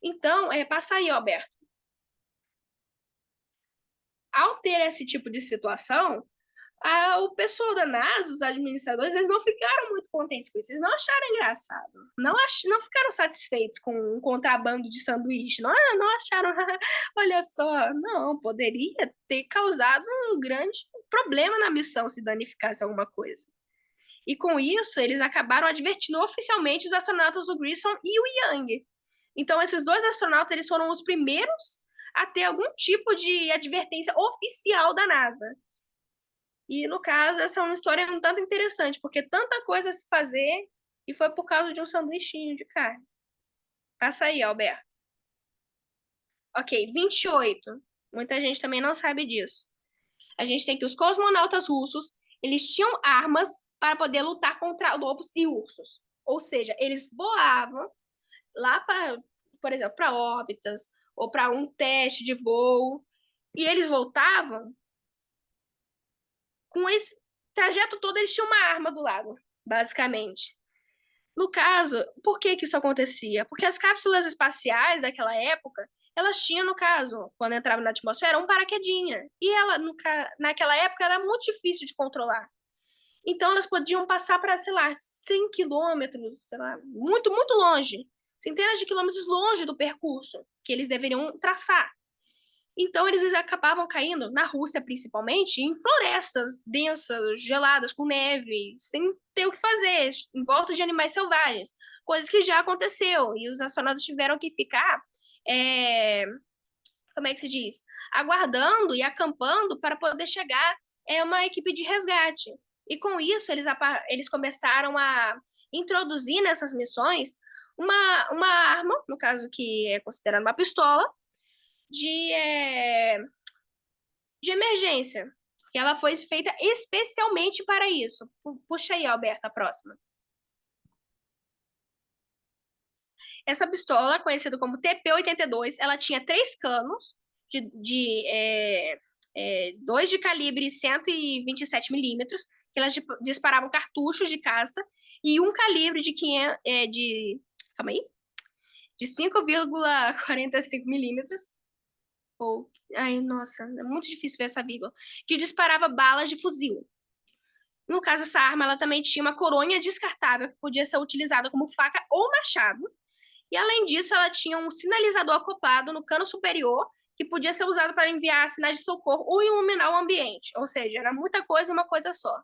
Então, passa aí, Alberto. Ao ter esse tipo de situação, o pessoal da NASA, os administradores, eles não ficaram muito contentes com isso. Eles não acharam engraçado. Não ficaram satisfeitos com um contrabando de sanduíche. Não acharam, olha só, não, poderia ter causado um grande problema na missão se danificasse alguma coisa. E com isso, eles acabaram advertindo oficialmente os astronautas do Grissom e o Young. Então, esses dois astronautas, eles foram os primeiros a ter algum tipo de advertência oficial da NASA. E, no caso, essa é uma história um tanto interessante, porque tanta coisa a se fazer e foi por causa de um sanduichinho de carne. Passa aí, Alberto. Ok, 28. Muita gente também não sabe disso. A gente tem que os cosmonautas russos, eles tinham armas para poder lutar contra lobos e ursos. Ou seja, eles voavam lá para, por exemplo, para órbitas ou para um teste de voo, e eles voltavam com esse trajeto todo, eles tinham uma arma do lado, basicamente. No caso, por que isso acontecia? Porque as cápsulas espaciais daquela época, elas tinham, no caso, quando entravam na atmosfera, um paraquedinha. E ela, naquela época, era muito difícil de controlar. Então, elas podiam passar para, sei lá, 100 quilômetros, sei lá, muito, muito longe. Centenas de quilômetros longe do percurso que eles deveriam traçar. Então, eles acabavam caindo, na Rússia principalmente, em florestas densas, geladas, com neve, sem ter o que fazer, em volta de animais selvagens. Coisas que já aconteceu. E os astronautas tiveram que ficar, como é que se diz? Aguardando e acampando para poder chegar uma equipe de resgate. E com isso, eles começaram a introduzir nessas missões uma arma, no caso que é considerada uma pistola, de emergência. E ela foi feita especialmente para isso. Puxa aí, Alberto, a próxima. Essa pistola, conhecida como TP-82, ela tinha 3 canos, dois de calibre 127 milímetros, que elas disparavam cartuchos de caça, e um calibre de 5,45 milímetros. Ai, nossa, é muito difícil ver essa vírgula. Que disparava balas de fuzil. No caso, essa arma, ela também tinha uma coronha descartável que podia ser utilizada como faca ou machado. E, além disso, ela tinha um sinalizador acoplado no cano superior que podia ser usado para enviar sinais de socorro ou iluminar o ambiente. Ou seja, era muita coisa, uma coisa só.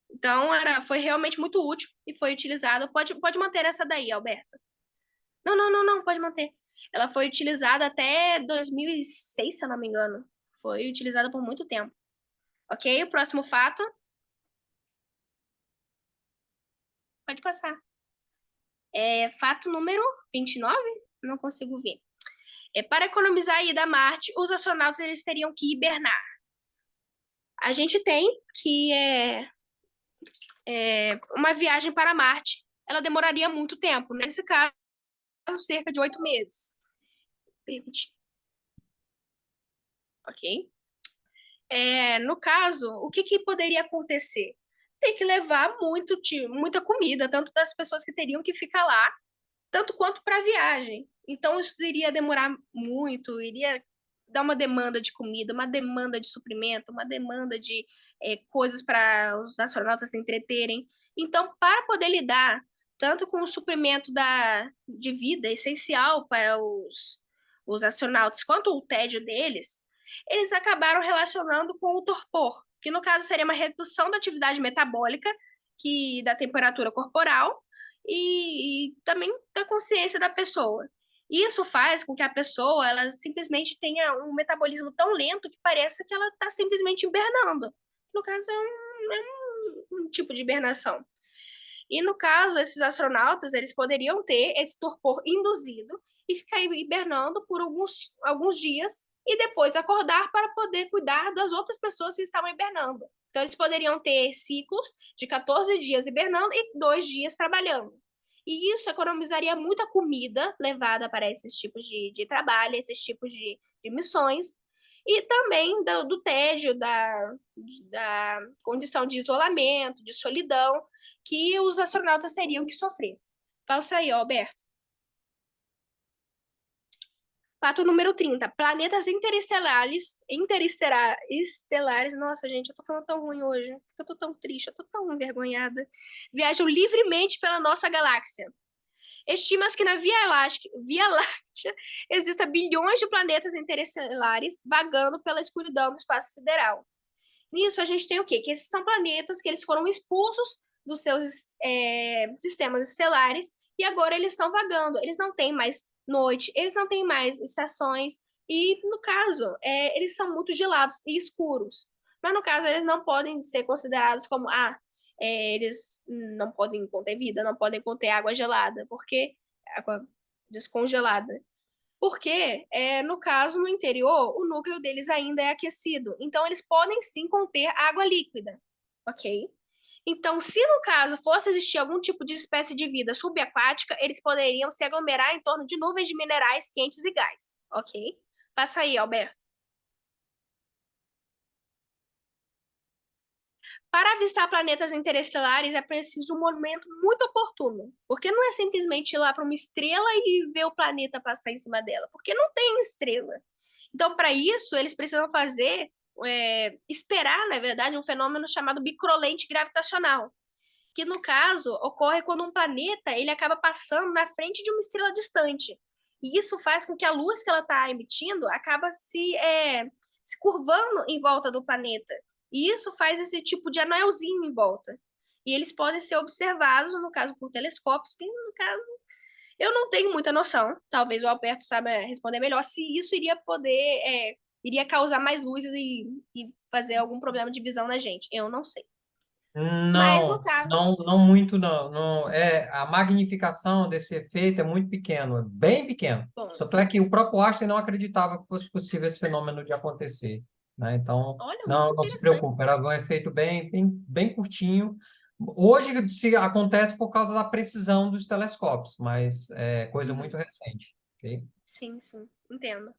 Então, foi realmente muito útil e foi utilizado. Pode manter essa daí, Alberto. Não, pode manter. Ela foi utilizada até 2006, se eu não me engano. Foi utilizada por muito tempo. Ok? O próximo fato. Pode passar. Fato número 29? Não consigo ver. Para economizar a ida a Marte, os astronautas eles teriam que hibernar. A gente tem que uma viagem para Marte, ela demoraria muito tempo. Nesse caso, cerca de 8 meses. Permitir. Ok? No caso, o que poderia acontecer? Tem que levar muita comida, tanto das pessoas que teriam que ficar lá, tanto quanto para a viagem. Então, isso iria demorar muito, iria dá uma demanda de comida, uma demanda de suprimento, uma demanda de coisas para os astronautas se entreterem. Então, para poder lidar tanto com o suprimento de vida essencial para os astronautas, quanto o tédio deles, eles acabaram relacionando com o torpor, que no caso seria uma redução da atividade metabólica, da temperatura corporal e também da consciência da pessoa. Isso faz com que a pessoa ela simplesmente tenha um metabolismo tão lento que pareça que ela está simplesmente hibernando. No caso, é um tipo de hibernação. E no caso, esses astronautas, eles poderiam ter esse torpor induzido e ficar hibernando por alguns dias e depois acordar para poder cuidar das outras pessoas que estavam hibernando. Então, eles poderiam ter ciclos de 14 dias hibernando e 2 dias trabalhando. E isso economizaria muita comida levada para esses tipos de trabalho, esses tipos de missões, e também do tédio, da condição de isolamento, de solidão, que os astronautas teriam que sofrer. Passa aí, Alberto. Fato número 30. Planetas interestelares. Nossa, gente, eu tô falando tão ruim hoje. Eu tô tão triste, eu tô tão envergonhada. Viajam livremente pela nossa galáxia. Estima-se que na Via Láctea existam bilhões de planetas interestelares vagando pela escuridão do espaço sideral. Nisso, a gente tem o quê? Que esses são planetas que eles foram expulsos dos seus sistemas estelares e agora eles estão vagando. Eles não têm mais noite, eles não têm mais estações e, no caso, eles são muito gelados e escuros. Mas, no caso, eles não podem ser considerados como, eles não podem conter vida, não podem conter água gelada, porque água descongelada. Porque, no caso, no interior, o núcleo deles ainda é aquecido. Então, eles podem sim conter água líquida, ok? Então, se no caso fosse existir algum tipo de espécie de vida subaquática, eles poderiam se aglomerar em torno de nuvens de minerais quentes e gás, ok? Passa aí, Alberto. Para avistar planetas interestelares é preciso um momento muito oportuno, porque não é simplesmente ir lá para uma estrela e ver o planeta passar em cima dela, porque não tem estrela. Então, para isso, eles precisam esperar, na verdade, um fenômeno chamado microlente gravitacional, que no caso ocorre quando um planeta ele acaba passando na frente de uma estrela distante. E isso faz com que a luz que ela está emitindo acaba se curvando em volta do planeta. E isso faz esse tipo de anelzinho em volta. E eles podem ser observados, no caso, por telescópios, que no caso eu não tenho muita noção. Talvez o Alberto saiba responder melhor se isso iria causar mais luz e fazer algum problema de visão na gente. Eu não sei. Mas no Não, caso, não muito, não. A magnificação desse efeito é muito pequeno, é bem pequeno. bom, Só é que o próprio Einstein não acreditava que fosse possível esse fenômeno de acontecer, né? Então, olha, muito não se interessante. preocupe, era um efeito bem curtinho. Hoje se acontece por causa da precisão dos telescópios, mas é coisa Uhum. muito recente, ok? Sim, sim, entendo.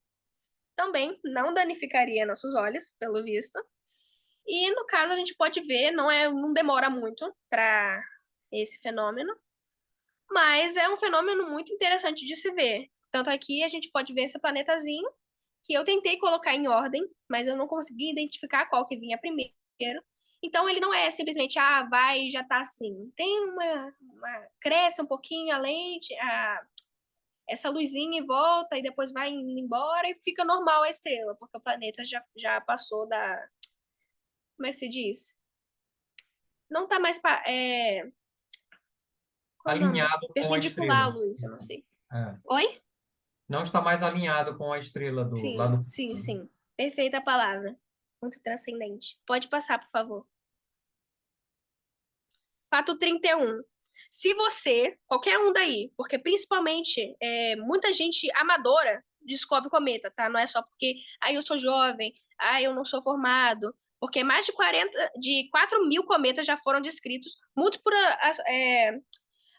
Também não danificaria nossos olhos, pelo visto. E no caso a gente pode ver, não demora muito para esse fenômeno, mas é um fenômeno muito interessante de se ver. Tanto aqui a gente pode ver esse planetazinho que eu tentei colocar em ordem, mas eu não consegui identificar qual que vinha primeiro. Então ele não é simplesmente, vai e já tá assim. Tem cresce um pouquinho a lente, essa luzinha e volta e depois vai indo embora e fica normal a estrela, porque o planeta já passou como é que se diz? Não tá mais, qual é o nome? Alinhado com a Perpendicular à estrela. luz, eu não sei. É. Oi? Não está mais alinhado com a estrela lá Sim, do sim, futuro. sim. Perfeita palavra. Muito transcendente. Pode passar, por favor. Fato 31. Se você, qualquer um daí, porque principalmente muita gente amadora descobre o cometa, tá? Não é só porque, eu sou jovem, eu não sou formado, porque mais de 4 mil cometas já foram descritos, muitos por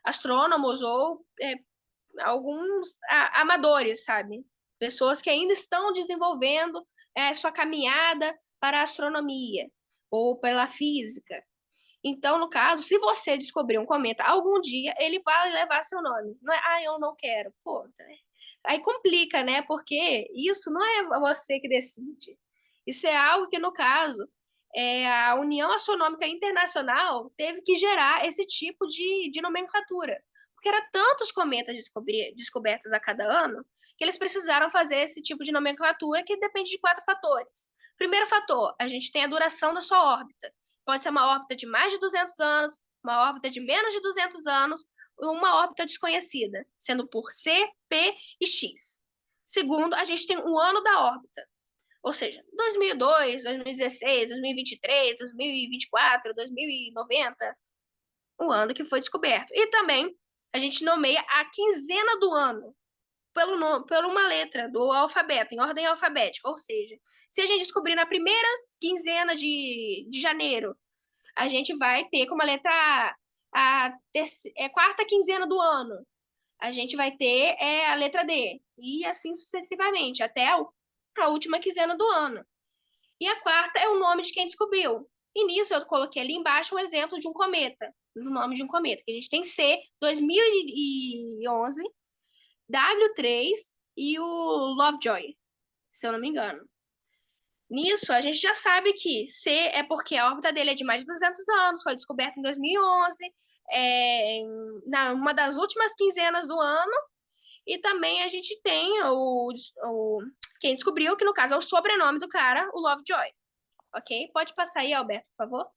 astrônomos ou alguns amadores, sabe? Pessoas que ainda estão desenvolvendo sua caminhada para a astronomia ou pela física. Então, no caso, se você descobrir um cometa algum dia, ele vai levar seu nome. Não é, eu não quero. Pô, Aí complica, né? Porque isso não é você que decide. Isso é algo que, no caso, a União Astronômica Internacional teve que gerar esse tipo de nomenclatura. Porque era tantos cometas descobertos a cada ano que eles precisaram fazer esse tipo de nomenclatura que depende de 4 fatores. Primeiro fator, a gente tem a duração da sua órbita. Pode ser uma órbita de mais de 200 anos, uma órbita de menos de 200 anos, uma órbita desconhecida, sendo por C, P e X. Segundo, a gente tem o ano da órbita, ou seja, 2002, 2016, 2023, 2024, 2090, o ano que foi descoberto. E também a gente nomeia a quinzena do ano por uma letra do alfabeto, em ordem alfabética, ou seja, se a gente descobrir na primeira quinzena de janeiro, a gente vai ter como a letra a quarta quinzena do ano. A gente vai ter a letra D. E assim sucessivamente, até a última quinzena do ano. E a quarta é o nome de quem descobriu. E nisso eu coloquei ali embaixo um exemplo de um cometa. O nome de um cometa. Que a gente tem C 2011, W3 e o Lovejoy, se eu não me engano. Nisso, a gente já sabe que C é porque a órbita dele é de mais de 200 anos, foi descoberto em 2011, uma das últimas quinzenas do ano, e também a gente tem quem descobriu, que no caso é o sobrenome do cara, o Lovejoy. Ok? Pode passar aí, Alberto, por favor.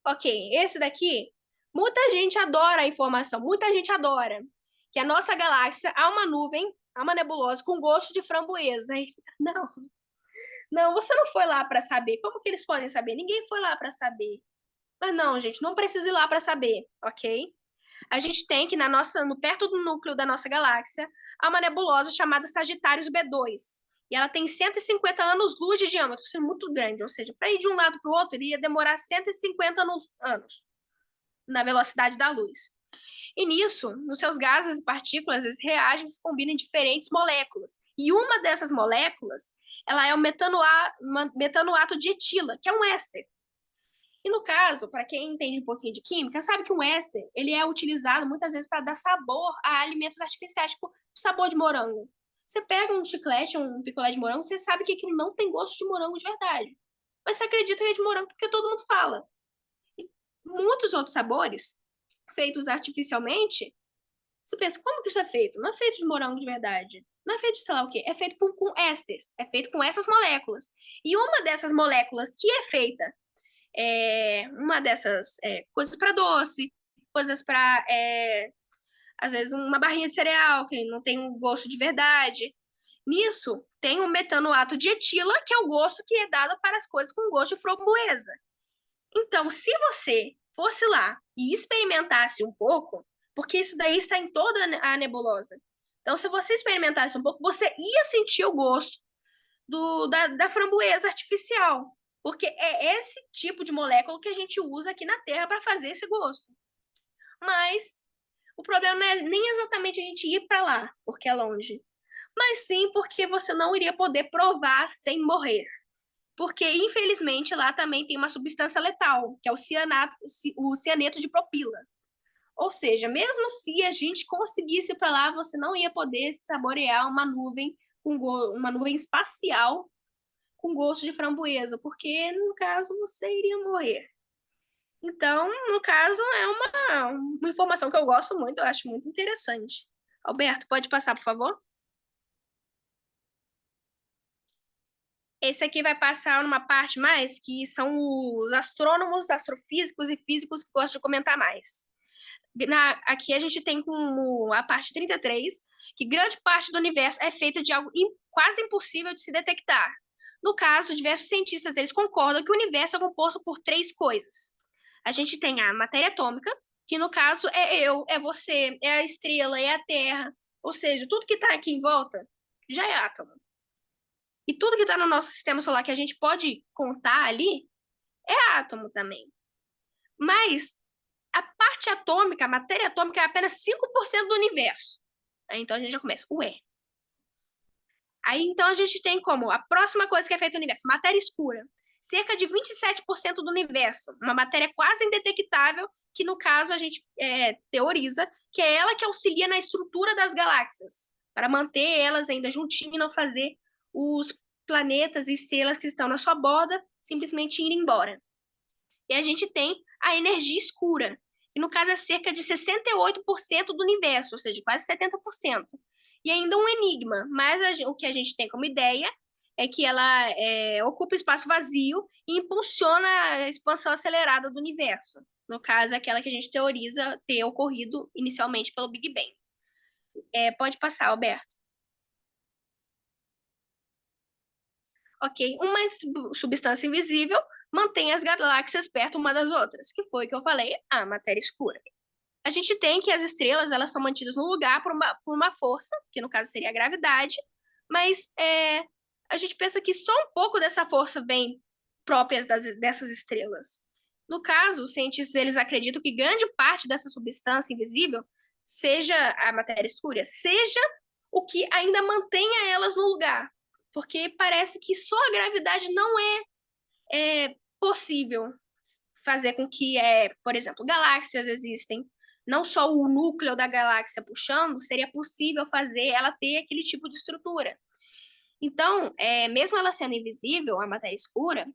Ok, esse daqui, muita gente adora a informação, muita gente adora que a nossa galáxia há uma nuvem, há uma nebulosa com gosto de framboesa. Não. Não, você não foi lá para saber. Como que eles podem saber? Ninguém foi lá para saber. Mas não, gente, não precisa ir lá para saber, ok? A gente tem que perto do núcleo da nossa galáxia, há uma nebulosa chamada Sagitários B2. E ela tem 150 anos-luz de diâmetro, isso é muito grande. Ou seja, para ir de um lado para o outro, iria demorar 150 anos na velocidade da luz. E nisso, nos seus gases e partículas, eles reagem e se combinam em diferentes moléculas. E uma dessas moléculas, ela é o metanoato de etila, que é um éster. E no caso, para quem entende um pouquinho de química, sabe que um éster, ele é utilizado muitas vezes para dar sabor a alimentos artificiais, tipo sabor de morango. Você pega um chiclete, um picolé de morango, você sabe que aquilo não tem gosto de morango de verdade. Mas você acredita que é de morango porque todo mundo fala. E muitos outros sabores, feitos artificialmente, você pensa, como que isso é feito? Não é feito de morango de verdade. Não é feito de sei lá o quê. É feito com ésteres. É feito com essas moléculas. E uma dessas moléculas que é feita, uma dessas coisas para doce, coisas para, às vezes, uma barrinha de cereal, que não tem um gosto de verdade. Nisso, tem o metanoato de etila, que é o gosto que é dado para as coisas com gosto de framboesa. Então, se você fosse lá e experimentasse um pouco, porque isso daí está em toda a nebulosa. Então, se você experimentasse um pouco, você ia sentir o gosto da framboesa artificial. Porque é esse tipo de molécula que a gente usa aqui na Terra para fazer esse gosto. Mas o problema não é nem exatamente a gente ir para lá, porque é longe. Mas sim porque você não iria poder provar sem morrer. Porque, infelizmente, lá também tem uma substância letal, que é o cianeto de propila. Ou seja, mesmo se a gente conseguisse ir para lá, você não ia poder saborear uma nuvem uma nuvem espacial com gosto de framboesa, porque, no caso, você iria morrer. Então, no caso, é uma informação que eu gosto muito, eu acho muito interessante. Alberto, pode passar, por favor? Esse aqui vai passar numa parte mais que são os astrônomos, astrofísicos e físicos que gostam de comentar mais. Aqui a gente tem como a parte 33, que grande parte do universo é feita de algo quase impossível de se detectar. No caso, diversos cientistas eles concordam que o universo é composto por 3 coisas. A gente tem a matéria atômica, que no caso é eu, é você, é a estrela, é a Terra. Ou seja, tudo que está aqui em volta já é átomo. E tudo que está no nosso sistema solar que a gente pode contar ali é átomo também. Mas a parte atômica, a matéria atômica é apenas 5% do universo. Aí, então a gente já começa, ué. Aí então a gente tem como a próxima coisa que é feita no universo, matéria escura. cerca de 27% do universo, uma matéria quase indetectável, que no caso a gente teoriza que é ela que auxilia na estrutura das galáxias, para manter elas ainda juntinhas e não fazer os planetas e estrelas que estão na sua borda simplesmente ir embora. E a gente tem a energia escura, que no caso é cerca de 68% do universo, ou seja, quase 70%. E ainda um enigma, mas o que a gente tem como ideia é que ela ocupa espaço vazio e impulsiona a expansão acelerada do universo. No caso, aquela que a gente teoriza ter ocorrido inicialmente pelo Big Bang. Pode passar, Alberto. Ok, uma substância invisível mantém as galáxias perto uma das outras, que foi que eu falei, a matéria escura. A gente tem que as estrelas elas são mantidas no lugar por uma força, que no caso seria a gravidade, mas a gente pensa que só um pouco dessa força vem próprias dessas estrelas. No caso, os cientistas eles acreditam que grande parte dessa substância invisível seja a matéria escura, seja o que ainda mantenha elas no lugar, porque parece que só a gravidade não é possível fazer com que, por exemplo, galáxias existem. Não só o núcleo da galáxia puxando, seria possível fazer ela ter aquele tipo de estrutura. Então, mesmo ela sendo invisível, a matéria escura,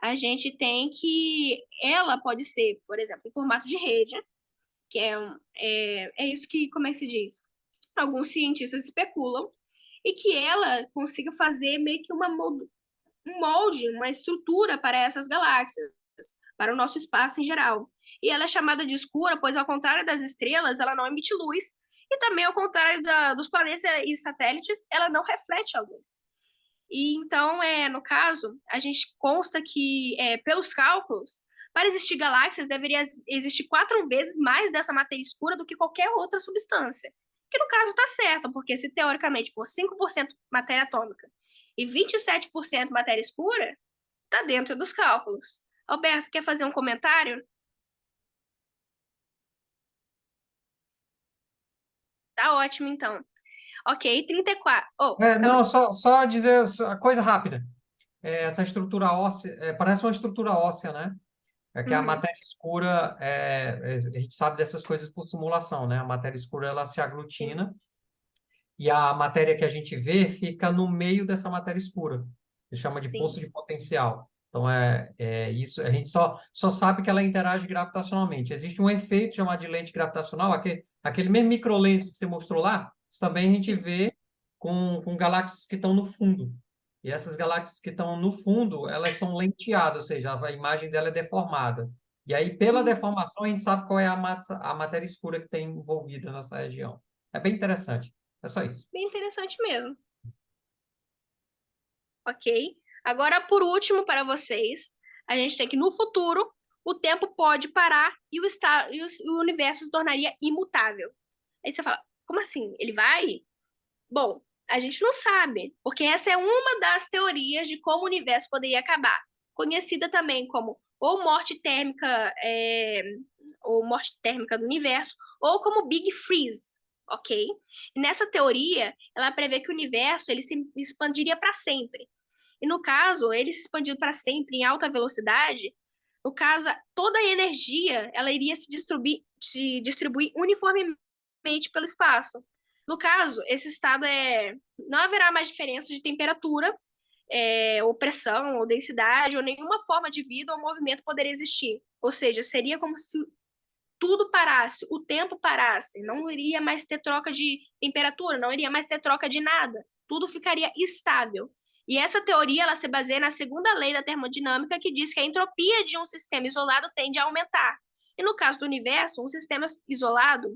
a gente tem que ela pode ser, por exemplo, em formato de rede, que é isso que, como é que se diz? Alguns cientistas especulam, e que ela consiga fazer meio que um molde, uma estrutura para essas galáxias, para o nosso espaço em geral. E ela é chamada de escura, pois ao contrário das estrelas, ela não emite luz, e também ao contrário dos planetas e satélites, ela não reflete a luz. E então, no caso, a gente consta que, pelos cálculos, para existir galáxias, deveria existir 4 vezes mais dessa matéria escura do que qualquer outra substância. Que no caso está certo, porque se teoricamente for 5% matéria atômica e 27% matéria escura, está dentro dos cálculos. Alberto, quer fazer um comentário? Tá ótimo, então. Ok, 34. Oh, calma Não, aí. só dizer a coisa rápida. Essa estrutura óssea, parece uma estrutura óssea, né? É que a Uhum, matéria escura, a gente sabe dessas coisas por simulação, né? A matéria escura, ela se sim, aglutina e a matéria que a gente vê fica no meio dessa matéria escura. Se chama de sim. poço de potencial. Então, isso, a gente só sabe que ela interage gravitacionalmente. Existe um efeito chamado de lente gravitacional, aquele mesmo microlente que você mostrou lá, isso também a gente Sim. vê com galáxias que estão no fundo. E essas galáxias que estão no fundo, elas são lenteadas, ou seja, a imagem dela é deformada. E aí, pela Hum, deformação, a gente sabe qual é a matéria escura que tem envolvida nessa região. É bem interessante. É só isso. bem interessante mesmo. Ok? Agora, por último, para vocês, a gente tem que no futuro o tempo pode parar e o universo se tornaria imutável. Aí você fala, como assim? Ele vai? Bom, a gente não sabe, porque essa é uma das teorias de como o universo poderia acabar, conhecida também como ou morte térmica do universo, ou como Big Freeze, ok? E nessa teoria, ela prevê que o universo ele se expandiria para sempre. E no caso, ele se expandindo para sempre em alta velocidade, no caso, toda a energia ela iria se distribuir uniformemente pelo espaço. No caso, esse estado não haverá mais diferença de temperatura, ou pressão, ou densidade, ou nenhuma forma de vida ou movimento poderia existir. Ou seja, seria como se tudo parasse, o tempo parasse, não iria mais ter troca de temperatura, não iria mais ter troca de nada, tudo ficaria estável. E essa teoria ela se baseia na segunda lei da termodinâmica, que diz que a entropia de um sistema isolado tende a aumentar. E no caso do universo, um sistema isolado,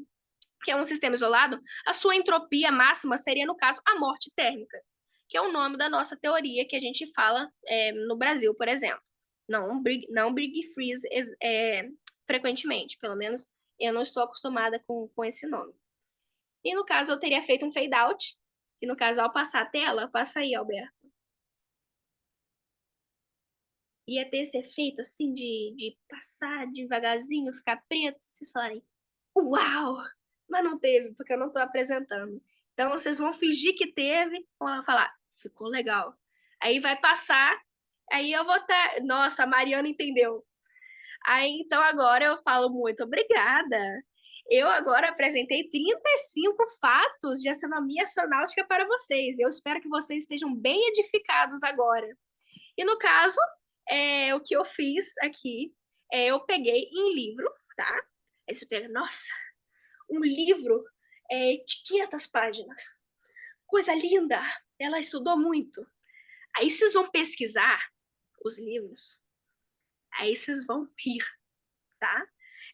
que é um sistema isolado, a sua entropia máxima seria, no caso, a morte térmica, que é o nome da nossa teoria que a gente fala no Brasil, por exemplo. Não Big Freeze frequentemente, pelo menos eu não estou acostumada com esse nome. E no caso, eu teria feito um fade out, e no caso, ao passar a tela, passa aí, Alberto. Ia ter esse efeito assim de passar devagarzinho, ficar preto, vocês falarem, uau! Mas não teve, porque eu não estou apresentando. Então vocês vão fingir que teve, vão falar, ficou legal. Aí vai passar Aí eu vou estar. Nossa, a Mariana entendeu. Aí então agora eu falo muito obrigada. Eu agora apresentei 35 fatos de astronomia astronáutica para vocês. Eu espero que vocês estejam bem edificados agora. E no caso, o que eu fiz aqui, eu peguei em livro, tá? Aí você pega, nossa, um livro de 500 páginas. Coisa linda! Ela estudou muito. Aí vocês vão pesquisar os livros, aí vocês vão rir, tá?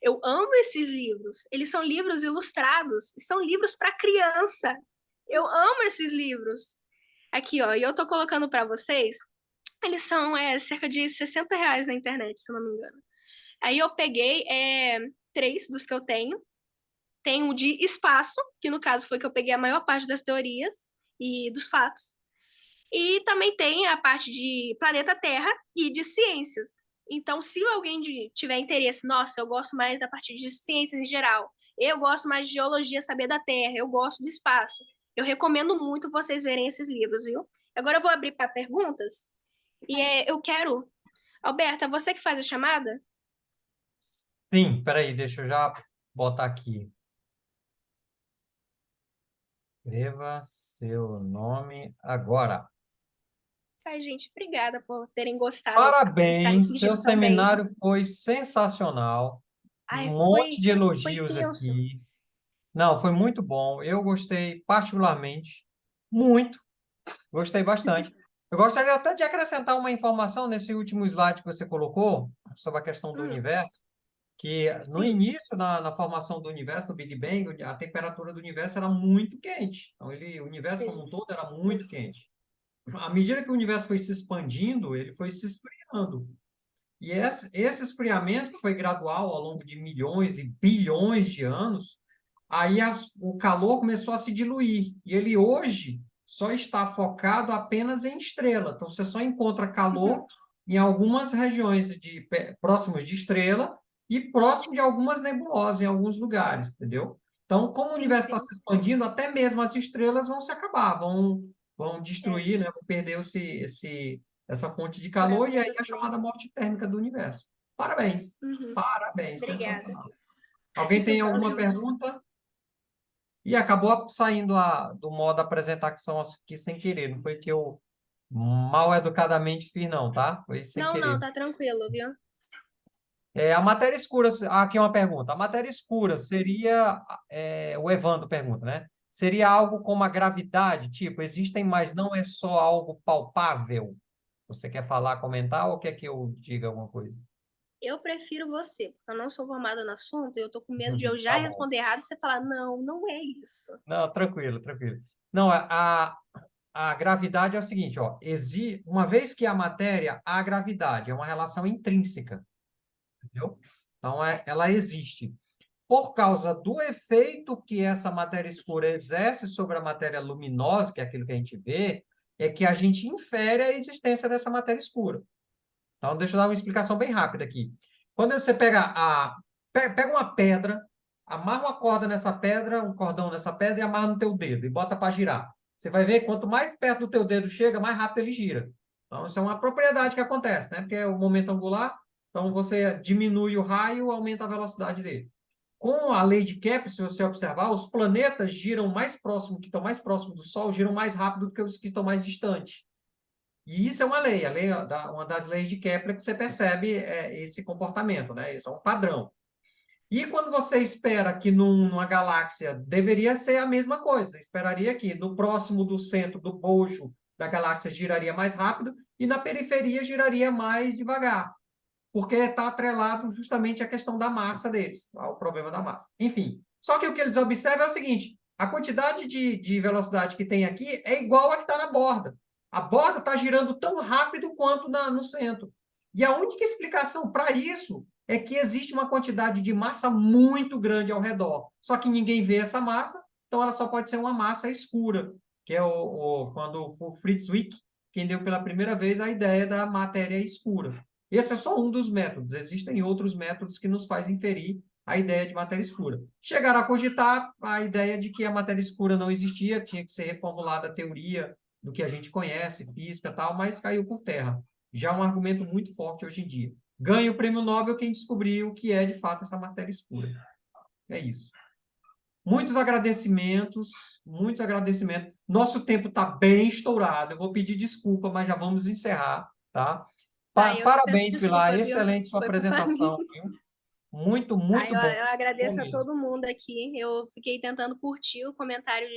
Eu amo esses livros. Eles são livros ilustrados, são livros para criança. Eu amo esses livros. Aqui, ó, e eu tô colocando para vocês. Eles são cerca de R$ 60 na internet, se eu não me engano. Aí eu peguei 3 dos que eu tenho. Tem o de espaço, que no caso foi que eu peguei a maior parte das teorias e dos fatos. E também tem a parte de planeta Terra e de ciências. Então, se alguém tiver interesse, nossa, eu gosto mais da parte de ciências em geral, eu gosto mais de geologia, saber da Terra, eu gosto do espaço, eu recomendo muito vocês verem esses livros, viu? Agora eu vou abrir para perguntas e eu quero. Alberta, é você que faz a chamada? Sim, peraí, deixa eu já botar aqui. Escreva seu nome agora. Ai, gente, obrigada por terem gostado de estar me Parabéns, seu fingindo tão bem. seminário foi sensacional. Um Ai, monte de foi elogios tenso. aqui. Não, foi muito bom. Eu gostei particularmente muito. Gostei bastante. Eu gostaria até de acrescentar uma informação nesse último slide que você colocou sobre a questão do Hum, universo, que no sim, início, na formação do universo, no Big Bang, a temperatura do universo era muito quente. Então, o universo como sim, um todo era muito quente. À medida que o universo foi se expandindo, ele foi se esfriando. E esse esfriamento, que foi gradual ao longo de milhões e bilhões de anos, aí o calor começou a se diluir. E ele hoje só está focado apenas em estrela. Então, você só encontra calor em algumas regiões próximos de estrela e próximo de algumas nebulosas em alguns lugares, entendeu? Então, como o sim, universo está sim. se expandindo, até mesmo as estrelas vão se acabar, vão É, destruir, né? Vão perder essa fonte de calor, e aí a gravitação. chamada morte térmica do universo. Parabéns, Uhum. parabéns, Obrigada. sensacional. Alguém tem alguma Valeu. pergunta? E acabou saindo do modo apresentação aqui sem querer, não foi que eu mal educadamente fiz, não, tá? Foi sem Não, querer. não, tá tranquilo, viu? A matéria escura, aqui é uma pergunta. A matéria escura seria, o Evandro pergunta, né? Seria algo como a gravidade, tipo, existem, mas não é só algo palpável? Você quer falar, comentar, ou quer que eu diga alguma coisa? Eu prefiro você, porque eu não sou formada no assunto e eu tô com medo de eu já Tá bom. responder errado e você falar, não, não é isso. Não, tranquilo, tranquilo. Não, a gravidade é o seguinte, ó, uma vez que a matéria, a gravidade é uma relação intrínseca, entendeu? Então, ela existe. Por causa do efeito que essa matéria escura exerce sobre a matéria luminosa, que é aquilo que a gente vê, é que a gente infere a existência dessa matéria escura. Então, deixa eu dar uma explicação bem rápida aqui. Quando você pega uma pedra, amarra uma corda nessa pedra, um cordão nessa pedra e amarra no teu dedo e bota para girar. Você vai ver, quanto mais perto do teu dedo chega, mais rápido ele gira. Então, isso é uma propriedade que acontece, né? Porque é o momento angular, então você diminui o raio, aumenta a velocidade dele. Com a lei de Kepler, se você observar, os planetas giram mais próximo, que estão mais próximos do Sol, giram mais rápido do que os que estão mais distantes. E isso é uma lei, uma das leis de Kepler que você percebe esse comportamento, né? Isso é um padrão. E quando você espera que numa galáxia deveria ser a mesma coisa, esperaria que no próximo do centro do bojo da galáxia giraria mais rápido e na periferia giraria mais devagar, porque está atrelado justamente à questão da massa deles, ao problema da massa. Enfim, só que o que eles observam é o seguinte, a quantidade de velocidade que tem aqui é igual a que está na borda. A borda está girando tão rápido quanto no centro. E a única explicação para isso é que existe uma quantidade de massa muito grande ao redor. Só que ninguém vê essa massa, então ela só pode ser uma massa escura, que é quando o Fritz Zwick, quem deu pela primeira vez a ideia da matéria escura. Esse é só um dos métodos. Existem outros métodos que nos fazem inferir a ideia de matéria escura. Chegaram a cogitar a ideia de que a matéria escura não existia, tinha que ser reformulada a teoria do que a gente conhece, física e tal, mas caiu por terra. já é um argumento muito forte hoje em dia. Ganha o prêmio Nobel quem descobriu o que é, de fato, essa matéria escura. É isso. Muitos agradecimentos, muitos agradecimentos. Nosso tempo está bem estourado. Eu vou pedir desculpa, mas já vamos encerrar, tá? Eu que peço Parabéns, Pilar. desculpa, viu? Excelente sua Foi culpa apresentação, minha. viu? Muito, muito bom. Eu agradeço a Bom mesmo. todo mundo aqui. Eu fiquei tentando curtir o comentário